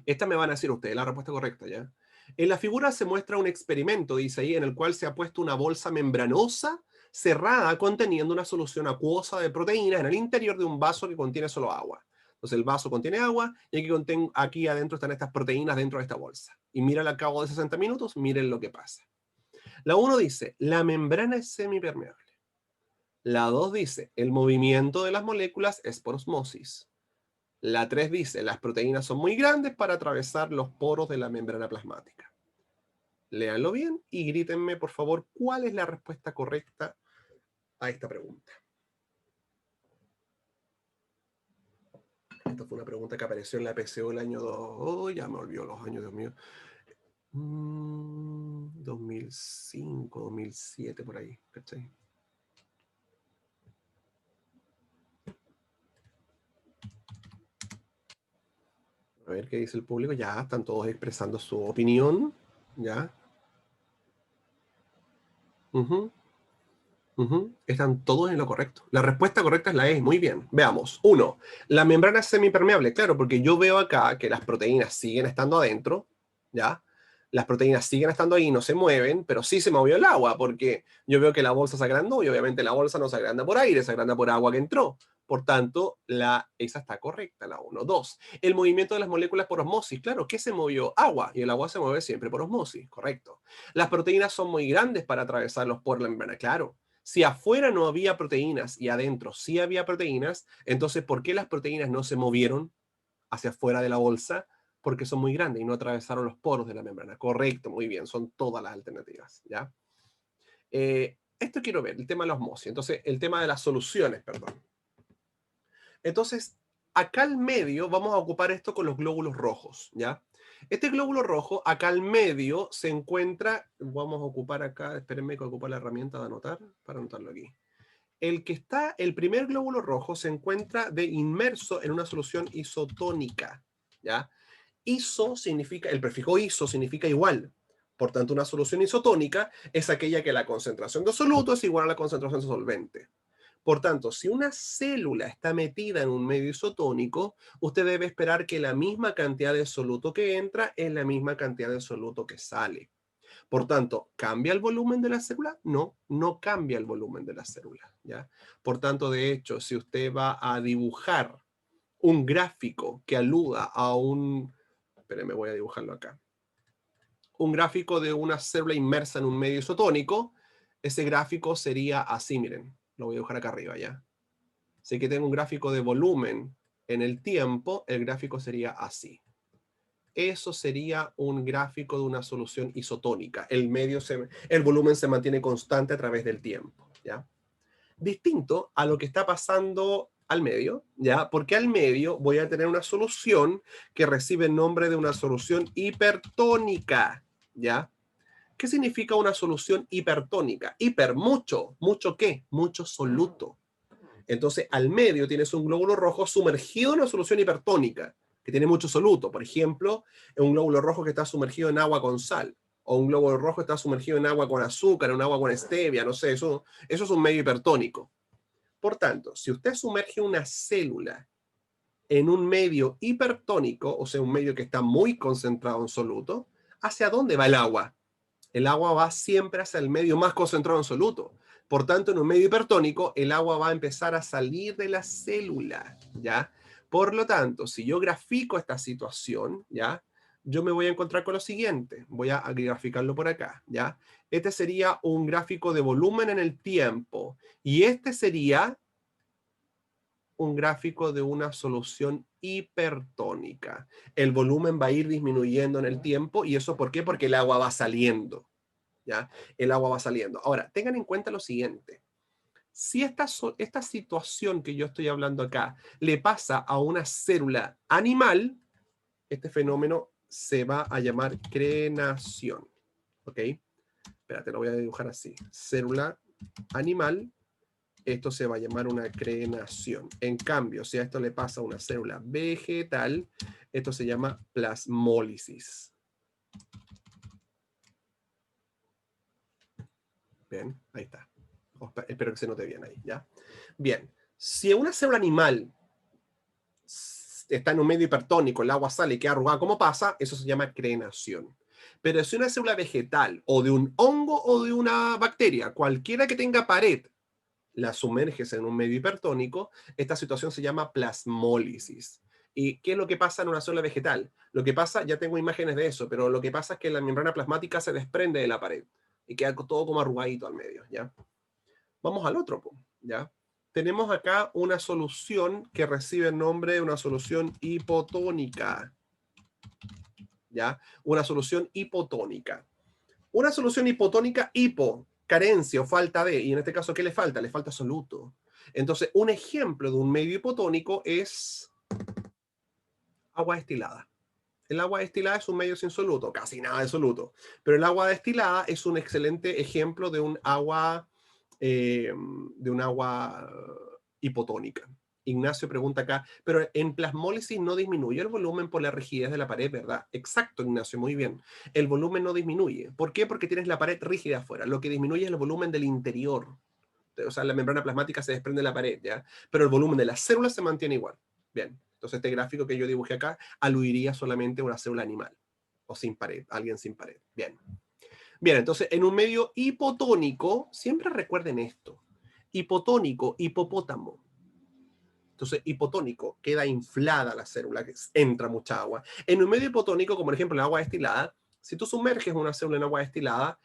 Esta me van a decir ustedes la respuesta correcta, ¿ya? En la figura se muestra un experimento, dice ahí, en el cual se ha puesto una bolsa membranosa cerrada conteniendo una solución acuosa de proteínas en el interior de un vaso que contiene solo agua. Entonces el vaso contiene agua y aquí adentro están estas proteínas dentro de esta bolsa. Y mira al cabo de 60 minutos, miren lo que pasa. La 1 dice, la membrana es semipermeable. La 2 dice, el movimiento de las moléculas es por osmosis. La 3 dice, las proteínas son muy grandes para atravesar los poros de la membrana plasmática. Léanlo bien y grítenme, por favor, cuál es la respuesta correcta a esta pregunta. Esta fue una pregunta que apareció en la PSO el año 2. Oh, ya me olvidó los años, Dios mío. 2005, 2007, por ahí. ¿Cachai? A ver qué dice el público. Ya están todos expresando su opinión. Ya. Están todos en lo correcto. La respuesta correcta es la E. Muy bien. Veamos. 1. La membrana es semipermeable. Claro, porque yo veo acá que las proteínas siguen estando adentro. ¿Ya? Las proteínas siguen estando ahí, no se mueven, pero sí se movió el agua, porque yo veo que la bolsa se agrandó y obviamente la bolsa no se agranda por aire, se agranda por agua que entró. Por tanto, esa está correcta, la 1. 2. El movimiento de las moléculas por osmosis. Claro, ¿qué se movió? Agua. Y el agua se mueve siempre por osmosis. Correcto. Las proteínas son muy grandes para atravesarlos por la membrana. Claro. Si afuera no había proteínas y adentro sí había proteínas, entonces ¿por qué las proteínas no se movieron hacia afuera de la bolsa? Porque son muy grandes y no atravesaron los poros de la membrana. Correcto, muy bien, son todas las alternativas. ¿Ya? Esto quiero ver, el tema de la osmosis. Entonces, el tema de las soluciones, perdón. Entonces, acá al medio vamos a ocupar esto con los glóbulos rojos, ¿ya? Este glóbulo rojo, acá al medio, se encuentra, vamos a ocupar acá, espérenme que ocupa la herramienta de anotar, para anotarlo aquí. El primer glóbulo rojo se encuentra inmerso en una solución isotónica, ¿ya? Iso significa, el prefijo iso significa igual. Por tanto, una solución isotónica es aquella que la concentración de soluto es igual a la concentración de solvente. Por tanto, si una célula está metida en un medio isotónico, usted debe esperar que la misma cantidad de soluto que entra es la misma cantidad de soluto que sale. Por tanto, ¿cambia el volumen de la célula? No, no cambia el volumen de la célula, ¿ya? Por tanto, de hecho, si usted va a dibujar un gráfico que aluda a un... Espérenme, voy a dibujarlo acá. Un gráfico de una célula inmersa en un medio isotónico, ese gráfico sería así, miren. Lo voy a dibujar acá arriba, ¿ya? Si que tengo un gráfico de volumen en el tiempo, el gráfico sería así. Eso sería un gráfico de una solución isotónica. El volumen se mantiene constante a través del tiempo, ¿ya? Distinto a lo que está pasando al medio, ¿ya? Porque al medio voy a tener una solución que recibe el nombre de una solución hipertónica, ¿ya? ¿Qué significa una solución hipertónica? Hiper, mucho. ¿Mucho qué? Mucho soluto. Entonces, al medio tienes un glóbulo rojo sumergido en una solución hipertónica, que tiene mucho soluto. Por ejemplo, un glóbulo rojo que está sumergido en agua con sal, o un glóbulo rojo que está sumergido en agua con azúcar, en agua con stevia, no sé, eso es un medio hipertónico. Por tanto, si usted sumerge una célula en un medio hipertónico, o sea, un medio que está muy concentrado en soluto, ¿hacia dónde va el agua? El agua va siempre hacia el medio más concentrado en soluto. Por tanto, en un medio hipertónico, el agua va a empezar a salir de la célula, ¿ya? Por lo tanto, si yo grafico esta situación, ¿ya? Yo me voy a encontrar con lo siguiente. Voy a graficarlo por acá, ¿ya? Este sería un gráfico de volumen en el tiempo. Y este sería un gráfico de una solución hipertónica. El volumen va a ir disminuyendo en el tiempo. ¿Y eso por qué? Porque el agua va saliendo. ¿Ya? El agua va saliendo. Ahora, tengan en cuenta lo siguiente. Si esta situación que yo estoy hablando acá le pasa a una célula animal, este fenómeno se va a llamar crenación. ¿Ok? Espérate, lo voy a dibujar así. Célula animal, esto se va a llamar una crenación. En cambio, si a esto le pasa a una célula vegetal, esto se llama plasmólisis. Bien, ahí está. Espero que se note bien ahí, ¿ya? Bien, si una célula animal está en un medio hipertónico, el agua sale y queda arrugada, ¿cómo pasa? Eso se llama crenación. Pero si una célula vegetal o de un hongo o de una bacteria, cualquiera que tenga pared, la sumerges en un medio hipertónico, esta situación se llama plasmólisis. ¿Y qué es lo que pasa en una célula vegetal? Lo que pasa, ya tengo imágenes de eso, pero lo que pasa es que la membrana plasmática se desprende de la pared y queda todo como arrugadito al medio, ¿ya? Vamos al otro, ¿ya? Tenemos acá una solución que recibe el nombre de una solución hipotónica, ¿ya? Una solución hipotónica. Una solución hipotónica, carencia o falta de, y en este caso, ¿qué le falta? Le falta soluto. Entonces, un ejemplo de un medio hipotónico es agua destilada. El agua destilada es un medio sin soluto, casi nada de soluto. Pero el agua destilada es un excelente ejemplo de un agua hipotónica. Ignacio pregunta acá, pero en plasmólisis no disminuye el volumen por la rigidez de la pared, ¿verdad? Exacto, Ignacio, muy bien. El volumen no disminuye. ¿Por qué? Porque tienes la pared rígida afuera. Lo que disminuye es el volumen del interior. O sea, la membrana plasmática se desprende de la pared, ¿ya? Pero el volumen de las células se mantiene igual. Bien. Entonces, este gráfico que yo dibujé acá aludiría solamente a una célula animal o sin pared, alguien sin pared. Bien. Bien, entonces, en un medio hipotónico, siempre recuerden esto. Hipotónico, hipopótamo. Entonces, hipotónico, queda inflada la célula, que entra mucha agua. En un medio hipotónico, como por ejemplo en agua destilada, si tú sumerges una célula en agua destilada,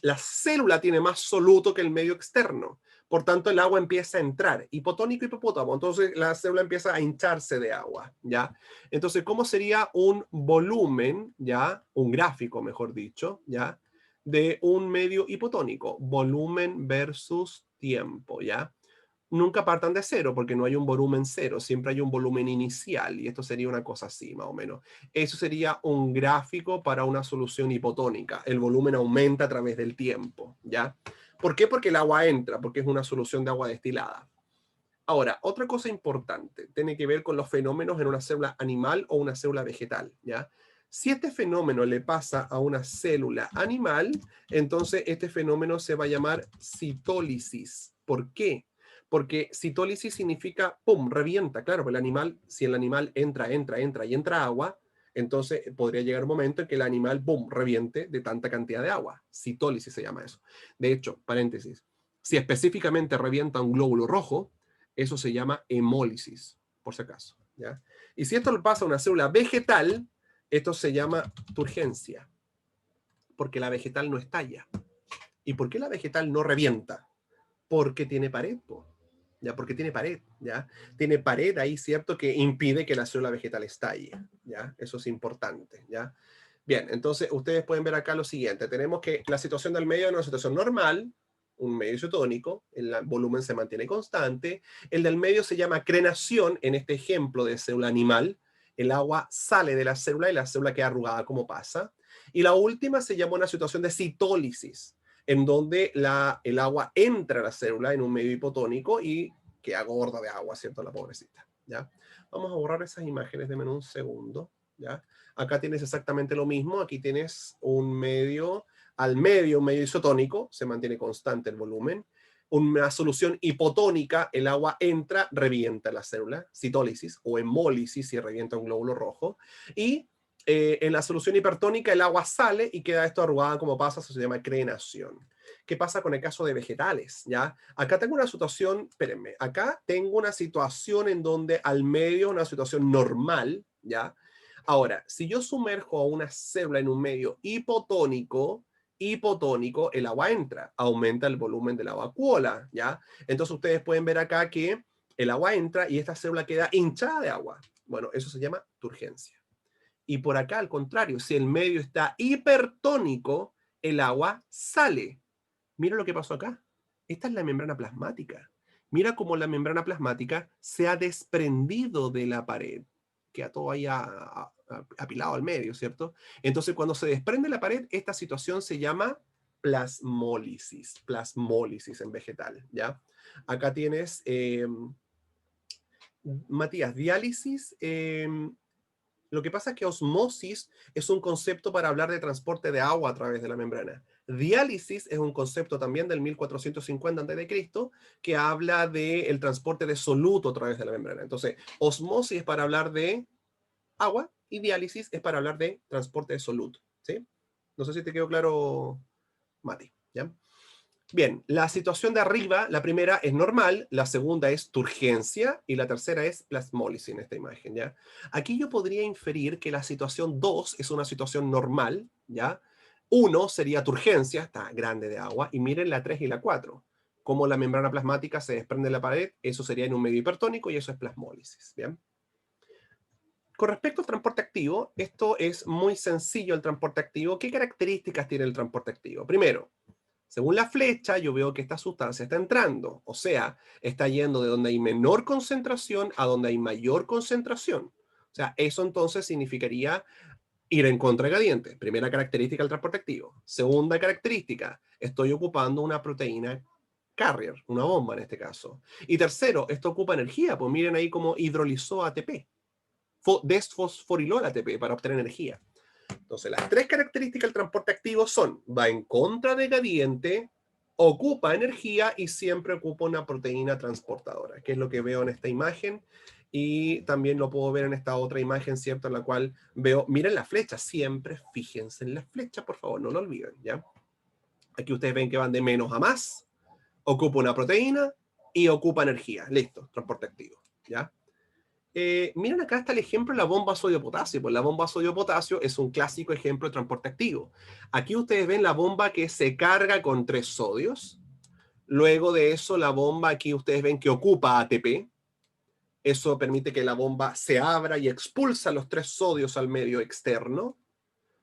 la célula tiene más soluto que el medio externo. Por tanto, el agua empieza a entrar. Hipotónico, hipopótamo. Entonces, la célula empieza a hincharse de agua, ¿ya? Entonces, ¿cómo sería un volumen, ¿ya? Un gráfico, mejor dicho, ¿ya? De un medio hipotónico. Volumen versus tiempo, ¿ya? Nunca partan de cero porque no hay un volumen cero, siempre hay un volumen inicial y esto sería una cosa así, más o menos. Eso sería un gráfico para una solución hipotónica. El volumen aumenta a través del tiempo, ¿ya? ¿Por qué? Porque el agua entra, porque es una solución de agua destilada. Ahora, otra cosa importante tiene que ver con los fenómenos en una célula animal o una célula vegetal, ¿ya? Si este fenómeno le pasa a una célula animal, entonces este fenómeno se va a llamar citólisis. ¿Por qué? Porque citólisis significa, ¡pum!, revienta. Claro, pues el animal, si el animal entra y entra agua, entonces podría llegar un momento en que el animal, ¡pum!, reviente de tanta cantidad de agua. Citólisis se llama eso. De hecho, paréntesis, si específicamente revienta un glóbulo rojo, eso se llama hemólisis, por si acaso, ¿ya? Y si esto le pasa a una célula vegetal, esto se llama turgencia, porque la vegetal no estalla. ¿Y por qué la vegetal no revienta? Porque tiene pared, po. ¿Ya? Porque tiene pared, ¿ya? Tiene pared ahí, ¿cierto? Que impide que la célula vegetal estalle, ¿ya? Eso es importante, ¿ya? Bien, entonces ustedes pueden ver acá lo siguiente. Tenemos que la situación del medio es una situación normal, un medio isotónico, el volumen se mantiene constante. El del medio se llama crenación, en este ejemplo de célula animal. El agua sale de la célula y la célula queda arrugada como pasa. Y la última se llama una situación de citólisis, en donde el agua entra a la célula en un medio hipotónico y queda gorda de agua, ¿cierto? La pobrecita, ¿ya? Vamos a borrar esas imágenes, denme un segundo, ¿ya? Acá tienes exactamente lo mismo, aquí tienes un medio, un medio isotónico, se mantiene constante el volumen. Una solución hipotónica, el agua entra, revienta la célula, citólisis o hemólisis si revienta un glóbulo rojo. Y en la solución hipertónica el agua sale y queda esto arrugada como pasa, eso se llama crenación. ¿Qué pasa con el caso de vegetales? ¿Ya? Acá tengo una situación, espérenme, acá tengo una situación en donde al medio una situación normal, ¿ya? Ahora, si yo sumerjo a una célula en un medio hipotónico, el agua entra, aumenta el volumen de la vacuola, ¿ya? Entonces ustedes pueden ver acá que el agua entra y esta célula queda hinchada de agua. Bueno, eso se llama turgencia. Y por acá, al contrario, si el medio está hipertónico, el agua sale. Mira lo que pasó acá. Esta es la membrana plasmática. Mira cómo la membrana plasmática se ha desprendido de la pared. Queda todo ahí apilado al medio, ¿cierto? Entonces, cuando se desprende la pared, esta situación se llama plasmólisis en vegetal, ¿ya? Acá tienes, Matías, diálisis. Lo que pasa es que osmosis es un concepto para hablar de transporte de agua a través de la membrana. Diálisis es un concepto también del 1450 a.C. que habla del transporte de soluto a través de la membrana. Entonces, osmosis es para hablar de agua y diálisis es para hablar de transporte de soluto, ¿sí? No sé si te quedó claro, Mati, ¿ya? Bien, la situación de arriba, la primera es normal, la segunda es turgencia y la tercera es plasmólisis en esta imagen, ¿ya? Aquí yo podría inferir que la situación 2 es una situación normal, ¿ya? 1 sería turgencia, está grande de agua, y miren la 3 y la 4. Como la membrana plasmática se desprende de la pared, eso sería en un medio hipertónico y eso es plasmólisis, ¿bien? Con respecto al transporte activo, esto es muy sencillo el transporte activo. ¿Qué características tiene el transporte activo? Primero, según la flecha, yo veo que esta sustancia está entrando, o sea, está yendo de donde hay menor concentración a donde hay mayor concentración. O sea, eso entonces significaría ir en contra de gradiente. Primera característica del transporte activo. Segunda característica, estoy ocupando una proteína carrier, una bomba en este caso. Y tercero, esto ocupa energía, pues miren ahí cómo hidrolizó ATP, desfosforiló el ATP para obtener energía. Entonces, las tres características del transporte activo son: va en contra de gradiente, ocupa energía y siempre ocupa una proteína transportadora, que es lo que veo en esta imagen. Y también lo puedo ver en esta otra imagen, ¿cierto? En la cual veo, miren la flecha, siempre fíjense en la flecha, por favor, no lo olviden, ¿ya? Aquí ustedes ven que van de menos a más, ocupa una proteína y ocupa energía. Listo, transporte activo, ¿ya? Miren, acá está el ejemplo de la bomba sodio-potasio. Pues la bomba sodio-potasio es un clásico ejemplo de transporte activo. Aquí ustedes ven la bomba que se carga con 3 sodios. Luego de eso, la bomba aquí ustedes ven que ocupa ATP. Eso permite que la bomba se abra y expulsa los 3 sodios al medio externo.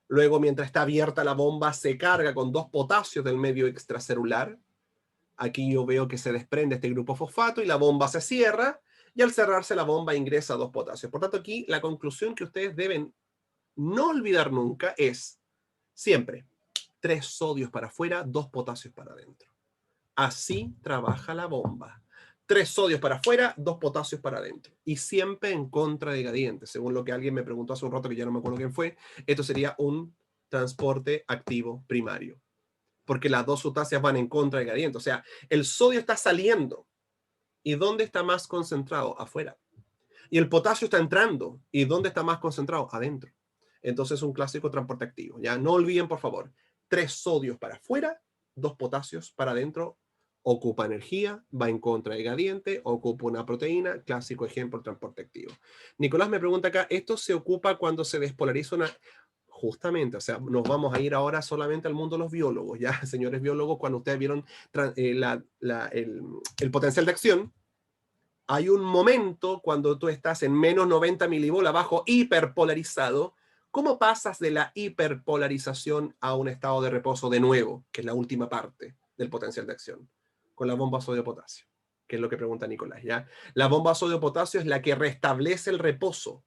Luego, mientras está abierta la bomba, se carga con 2 potasios del medio extracelular. Aquí yo veo que se desprende este grupo fosfato y la bomba se cierra, y al cerrarse la bomba ingresa 2 potasios. Por tanto, aquí la conclusión que ustedes deben no olvidar nunca es siempre 3 sodios para afuera, 2 potasios para adentro. Así trabaja la bomba. 3 sodios para afuera, 2 potasios para adentro. Y siempre en contra de gradiente. Según lo que alguien me preguntó hace un rato, que ya no me acuerdo quién fue, esto sería un transporte activo primario. Porque las dos sustancias van en contra de gradiente. O sea, el sodio está saliendo. ¿Y dónde está más concentrado? Afuera. Y el potasio está entrando. ¿Y dónde está más concentrado? Adentro. Entonces es un clásico transporte activo. Ya no olviden, por favor, 3 sodios para afuera, 2 potasios para adentro. Ocupa energía, va en contra del gradiente, ocupa una proteína, clásico ejemplo, transporte activo. Nicolás me pregunta acá, ¿esto se ocupa cuando se despolariza una...? Justamente, o sea, nos vamos a ir ahora solamente al mundo de los biólogos, ya, señores biólogos, cuando ustedes vieron el potencial de acción, hay un momento cuando tú estás en menos 90 milivolt abajo, hiperpolarizado. ¿Cómo pasas de la hiperpolarización a un estado de reposo de nuevo, que es la última parte del potencial de acción? Con la bomba sodio-potasio, que es lo que pregunta Nicolás, ¿ya? La bomba sodio-potasio es la que restablece el reposo.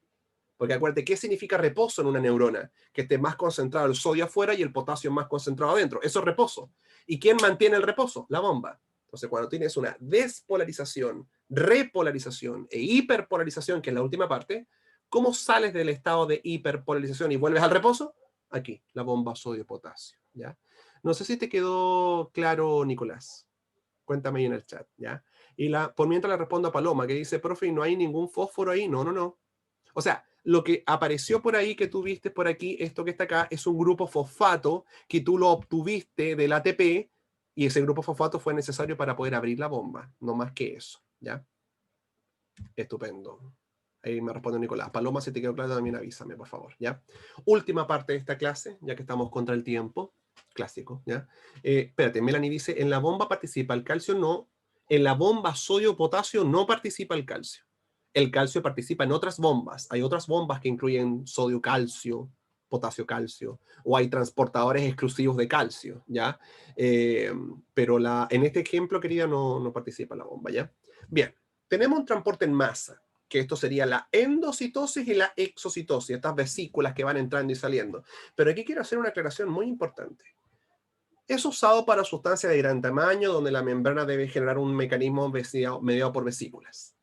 Porque acuérdate, ¿qué significa reposo en una neurona? Que esté más concentrado el sodio afuera y el potasio más concentrado adentro. Eso es reposo. ¿Y quién mantiene el reposo? La bomba. Entonces, cuando tienes una despolarización, repolarización e hiperpolarización, que es la última parte, ¿cómo sales del estado de hiperpolarización y vuelves al reposo? Aquí, la bomba sodio-potasio, ¿ya? No sé si te quedó claro, Nicolás. Cuéntame ahí en el chat, ¿ya? Y por mientras le respondo a Paloma, que dice, profe, no hay ningún fósforo ahí. No, no, no. O sea, lo que apareció por ahí, que tú viste por aquí, esto que está acá, es un grupo fosfato que tú lo obtuviste del ATP y ese grupo fosfato fue necesario para poder abrir la bomba, no más que eso, ¿ya? Estupendo. Ahí me responde Nicolás. Paloma, si te quedó claro, también avísame, por favor, ¿ya? Última parte de esta clase, ya que estamos contra el tiempo. Clásico, ¿ya? Espérate, Melanie dice, en la bomba participa el calcio, no. En la bomba sodio-potasio no participa el calcio. El calcio participa en otras bombas. Hay otras bombas que incluyen sodio-calcio, potasio-calcio, o hay transportadores exclusivos de calcio, ¿ya? Pero en este ejemplo, querida, no participa la bomba, ¿ya? Bien, tenemos un transporte en masa, que esto sería la endocitosis y la exocitosis, estas vesículas que van entrando y saliendo. Pero aquí quiero hacer una aclaración muy importante. Es usado para sustancias de gran tamaño, donde la membrana debe generar un mecanismo mediado por vesículas.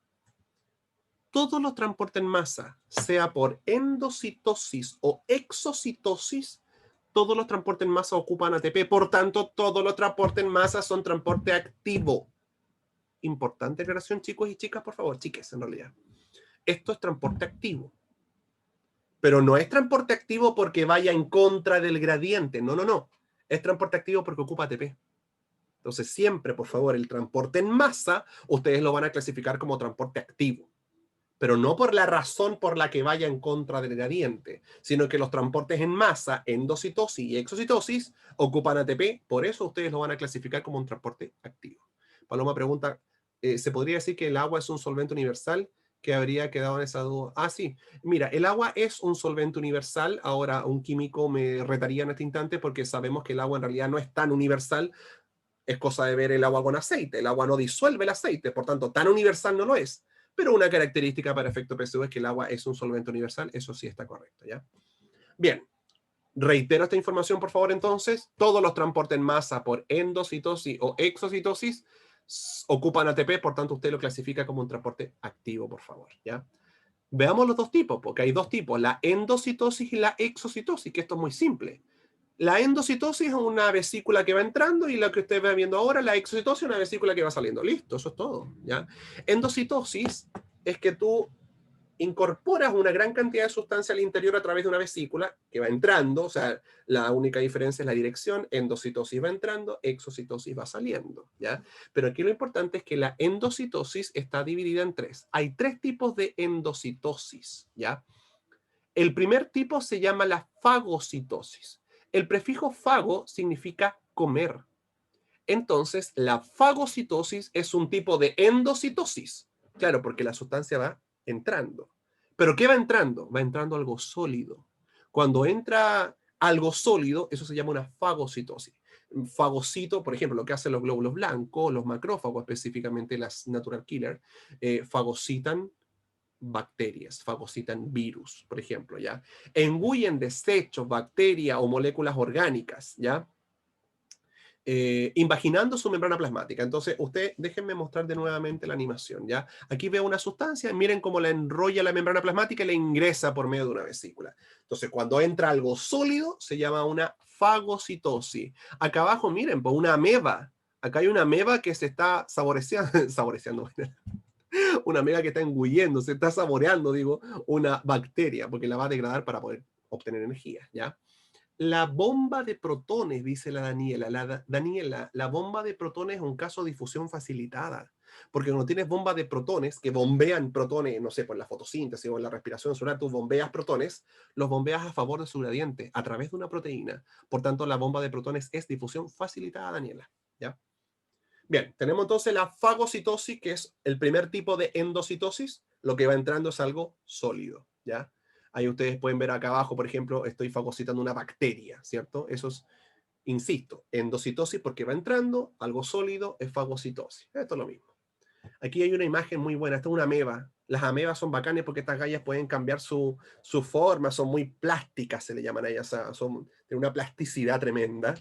Todos los transportes en masa, sea por endocitosis o exocitosis, todos los transportes en masa ocupan ATP. Por tanto, todos los transportes en masa son transporte activo. Importante aclaración, chicos y chicas, por favor, chiques, en realidad. Esto es transporte activo. Pero no es transporte activo porque vaya en contra del gradiente. No, no, no. Es transporte activo porque ocupa ATP. Entonces, siempre, por favor, el transporte en masa, ustedes lo van a clasificar como transporte activo. Pero no por la razón por la que vaya en contra del gradiente, sino que los transportes en masa, endocitosis y exocitosis, ocupan ATP, por eso ustedes lo van a clasificar como un transporte activo. Paloma pregunta, ¿se podría decir que el agua es un solvente universal? Que habría quedado en esa duda. Ah, sí. Mira, el agua es un solvente universal. Ahora, un químico me retaría en este instante porque sabemos que el agua en realidad no es tan universal. Es cosa de ver el agua con aceite. El agua no disuelve el aceite, por tanto, tan universal no lo es. Pero una característica para efecto PSU es que el agua es un solvente universal. Eso sí está correcto, ¿ya? Bien. Reitero esta información, por favor, entonces. Todos los transportes en masa por endocitosis o exocitosis ocupan ATP, por tanto, usted lo clasifica como un transporte activo, por favor, ¿ya? Veamos los dos tipos, porque hay dos tipos, la endocitosis y la exocitosis, que esto es muy simple. La endocitosis es una vesícula que va entrando y lo que usted va viendo ahora, la exocitosis es una vesícula que va saliendo. Listo, eso es todo, ¿ya? Endocitosis es que tú incorporas una gran cantidad de sustancia al interior a través de una vesícula que va entrando, o sea, la única diferencia es la dirección, endocitosis va entrando, exocitosis va saliendo, ¿ya? Pero aquí lo importante es que la endocitosis está dividida en tres. Hay tres tipos de endocitosis, ¿ya? El primer tipo se llama la fagocitosis. El prefijo fago significa comer. Entonces, la fagocitosis es un tipo de endocitosis. Claro, porque la sustancia va entrando. ¿Pero qué va entrando? Va entrando algo sólido. Cuando entra algo sólido, eso se llama una fagocitosis. Fagocito, por ejemplo, lo que hacen los glóbulos blancos, los macrófagos, específicamente las natural killer, fagocitan bacterias, fagocitan virus, por ejemplo, ¿ya? Engullen desechos, bacterias o moléculas orgánicas, ¿ya? invaginando su membrana plasmática. Entonces, déjenme mostrar de nuevamente la animación, ¿ya? Aquí veo una sustancia, miren cómo la enrolla la membrana plasmática y la ingresa por medio de una vesícula. Entonces, cuando entra algo sólido, se llama una fagocitosis. Acá abajo, miren, pues una ameba. Acá hay una ameba que se está saboreando, saboreando, una ameba que está engullendo, se está saboreando, digo, una bacteria, porque la va a degradar para poder obtener energía, ¿ya? La bomba de protones, dice la Daniela. Daniela, la bomba de protones es un caso de difusión facilitada. Porque cuando tienes bomba de protones que bombean protones, no sé, por la fotosíntesis o en la respiración solar, tú bombeas protones, los bombeas a favor de su gradiente, a través de una proteína. Por tanto, la bomba de protones es difusión facilitada, Daniela. ¿Ya? Bien, tenemos entonces la fagocitosis, que es el primer tipo de endocitosis. Lo que va entrando es algo sólido, ¿ya? Ahí ustedes pueden ver acá abajo, por ejemplo, estoy fagocitando una bacteria, ¿cierto? Eso es, insisto, endocitosis porque va entrando, algo sólido es fagocitosis. Esto es lo mismo. Aquí hay una imagen muy buena, esta es una ameba. Las amebas son bacanes porque estas gallas pueden cambiar su forma, son muy plásticas, se le llaman a ellas, o sea, son de una plasticidad tremenda.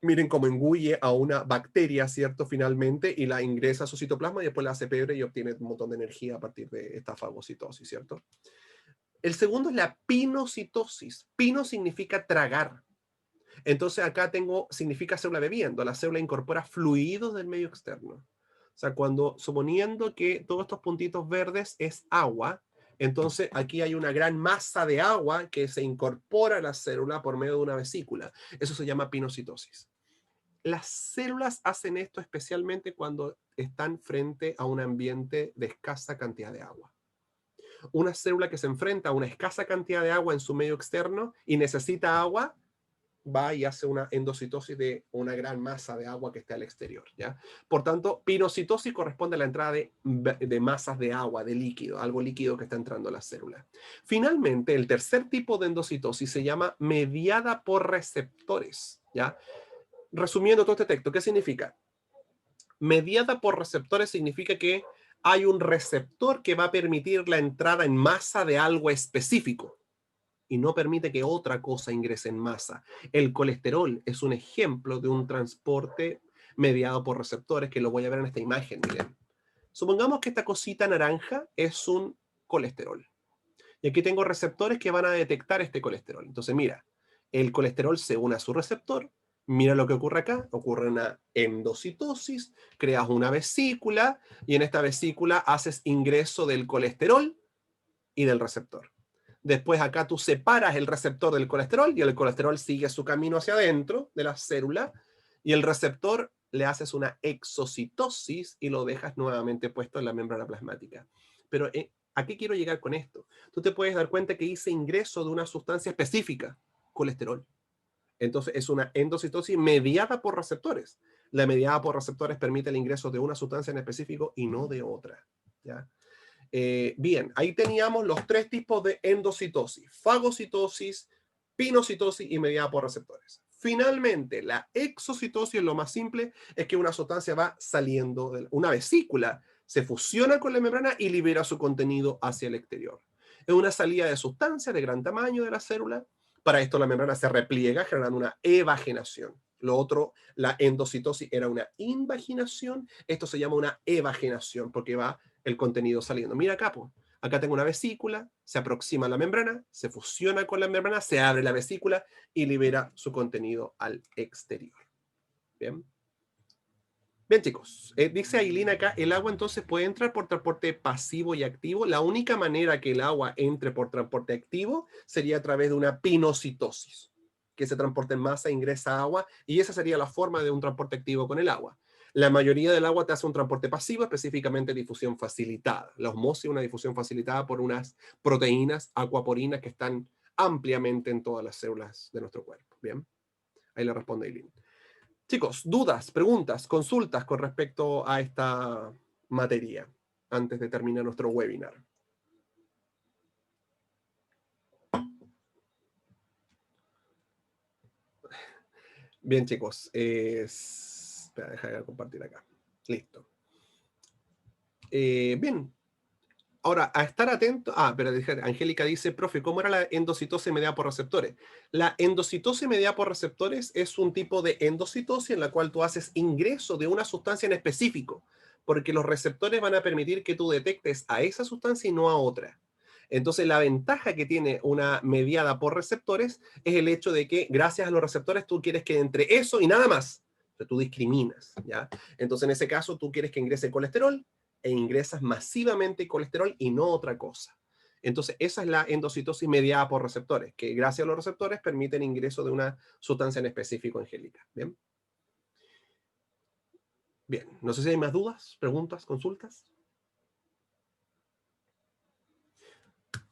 Miren cómo engulle a una bacteria, ¿cierto? Finalmente, y la ingresa a su citoplasma y después la hace pebre y obtiene un montón de energía a partir de esta fagocitosis, ¿cierto? El segundo es la pinocitosis. Pino significa tragar. Entonces acá significa célula bebiendo. La célula incorpora fluidos del medio externo. O sea, suponiendo que todos estos puntitos verdes es agua, entonces aquí hay una gran masa de agua que se incorpora a la célula por medio de una vesícula. Eso se llama pinocitosis. Las células hacen esto especialmente cuando están frente a un ambiente de escasa cantidad de agua. Una célula que se enfrenta a una escasa cantidad de agua en su medio externo y necesita agua, va y hace una endocitosis de una gran masa de agua que está al exterior, ¿ya? Por tanto, pinocitosis corresponde a la entrada de masas de agua, de líquido, algo líquido que está entrando a la célula. Finalmente, el tercer tipo de endocitosis se llama mediada por receptores, ¿ya? Resumiendo todo este texto, ¿qué significa? Mediada por receptores significa que hay un receptor que va a permitir la entrada en masa de algo específico y no permite que otra cosa ingrese en masa. El colesterol es un ejemplo de un transporte mediado por receptores, que lo voy a ver en esta imagen, miren. Supongamos que esta cosita naranja es un colesterol. Y aquí tengo receptores que van a detectar este colesterol. Entonces, mira, el colesterol se une a su receptor. Mira lo que ocurre acá. Ocurre una endocitosis, creas una vesícula y en esta vesícula haces ingreso del colesterol y del receptor. Después acá tú separas el receptor del colesterol y el colesterol sigue su camino hacia adentro de la célula y el receptor le haces una exocitosis y lo dejas nuevamente puesto en la membrana plasmática. Pero ¿a qué quiero llegar con esto? Tú te puedes dar cuenta que hice ingreso de una sustancia específica, colesterol. Entonces es una endocitosis mediada por receptores. La mediada por receptores permite el ingreso de una sustancia en específico y no de otra, ¿ya? Bien, ahí teníamos los tres tipos de endocitosis: fagocitosis, pinocitosis y mediada por receptores. Finalmente, la exocitosis, lo más simple, es que una sustancia va saliendo de una vesícula, se fusiona con la membrana y libera su contenido hacia el exterior. Es una salida de sustancia de gran tamaño de la célula. Para esto la membrana se repliega generando una evagenación. Lo otro, la endocitosis, era una invaginación. Esto se llama una evagenación porque va el contenido saliendo. Mira acá, po. Acá tengo una vesícula, se aproxima a la membrana, se fusiona con la membrana, se abre la vesícula y libera su contenido al exterior. Bien. Bien, chicos, dice Ailina acá, el agua entonces puede entrar por transporte pasivo y activo. La única manera que el agua entre por transporte activo sería a través de una pinocitosis, que se transporte en masa, ingresa agua, y esa sería la forma de un transporte activo con el agua. La mayoría del agua te hace un transporte pasivo, específicamente difusión facilitada. La osmosis es una difusión facilitada por unas proteínas acuaporinas que están ampliamente en todas las células de nuestro cuerpo. Bien, ahí le responde Ailina. Chicos, dudas, preguntas, consultas con respecto a esta materia antes de terminar nuestro webinar. Bien, chicos. Espera, deja de compartir acá. Listo. Bien. Ahora, a estar atento. Pero Angélica dice, profe, ¿cómo era la endocitosis mediada por receptores? La endocitosis mediada por receptores es un tipo de endocitosis en la cual tú haces ingreso de una sustancia en específico, porque los receptores van a permitir que tú detectes a esa sustancia y no a otra. Entonces, la ventaja que tiene una mediada por receptores es el hecho de que gracias a los receptores tú quieres que entre eso y nada más. O sea, tú discriminas, ¿ya? Entonces, en ese caso, tú quieres que ingrese colesterol e ingresas masivamente colesterol y no otra cosa. Entonces, esa es la endocitosis mediada por receptores, que gracias a los receptores permiten ingreso de una sustancia en específico, Angélica. ¿Bien? Bien. No sé si hay más dudas, preguntas, consultas.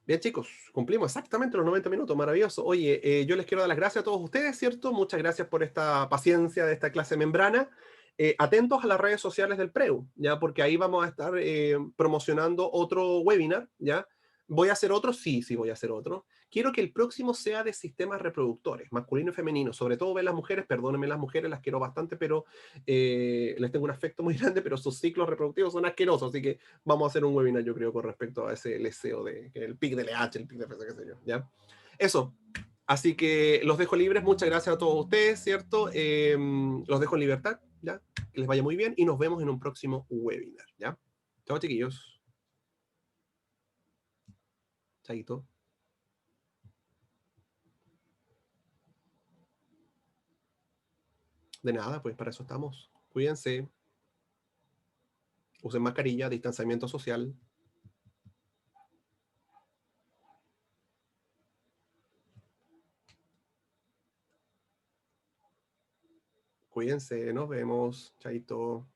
Bien, chicos, cumplimos exactamente los 90 minutos, maravilloso. Oye, yo les quiero dar las gracias a todos ustedes, ¿cierto? Muchas gracias por esta paciencia de esta clase membrana. Atentos a las redes sociales del PREU, ¿ya? Porque ahí vamos a estar promocionando otro webinar, ¿ya? ¿Voy a hacer otro? Sí, sí, voy a hacer otro. Quiero que el próximo sea de sistemas reproductores, masculino y femenino. Sobre todo ver las mujeres, perdónenme las mujeres, las quiero bastante, pero les tengo un afecto muy grande, pero sus ciclos reproductivos son asquerosos, así que vamos a hacer un webinar, yo creo, con respecto a ese LSO de el pic de LH, el pic de FS, qué sé yo, ¿ya? Eso. Así que los dejo libres. Muchas gracias a todos ustedes, ¿cierto? Los dejo en libertad, ¿ya? Que les vaya muy bien y nos vemos en un próximo webinar, ¿ya? Chao, chiquillos. Chaito. De nada, pues para eso estamos. Cuídense. Usen mascarilla, distanciamiento social. Cuídense, nos vemos. Chaito.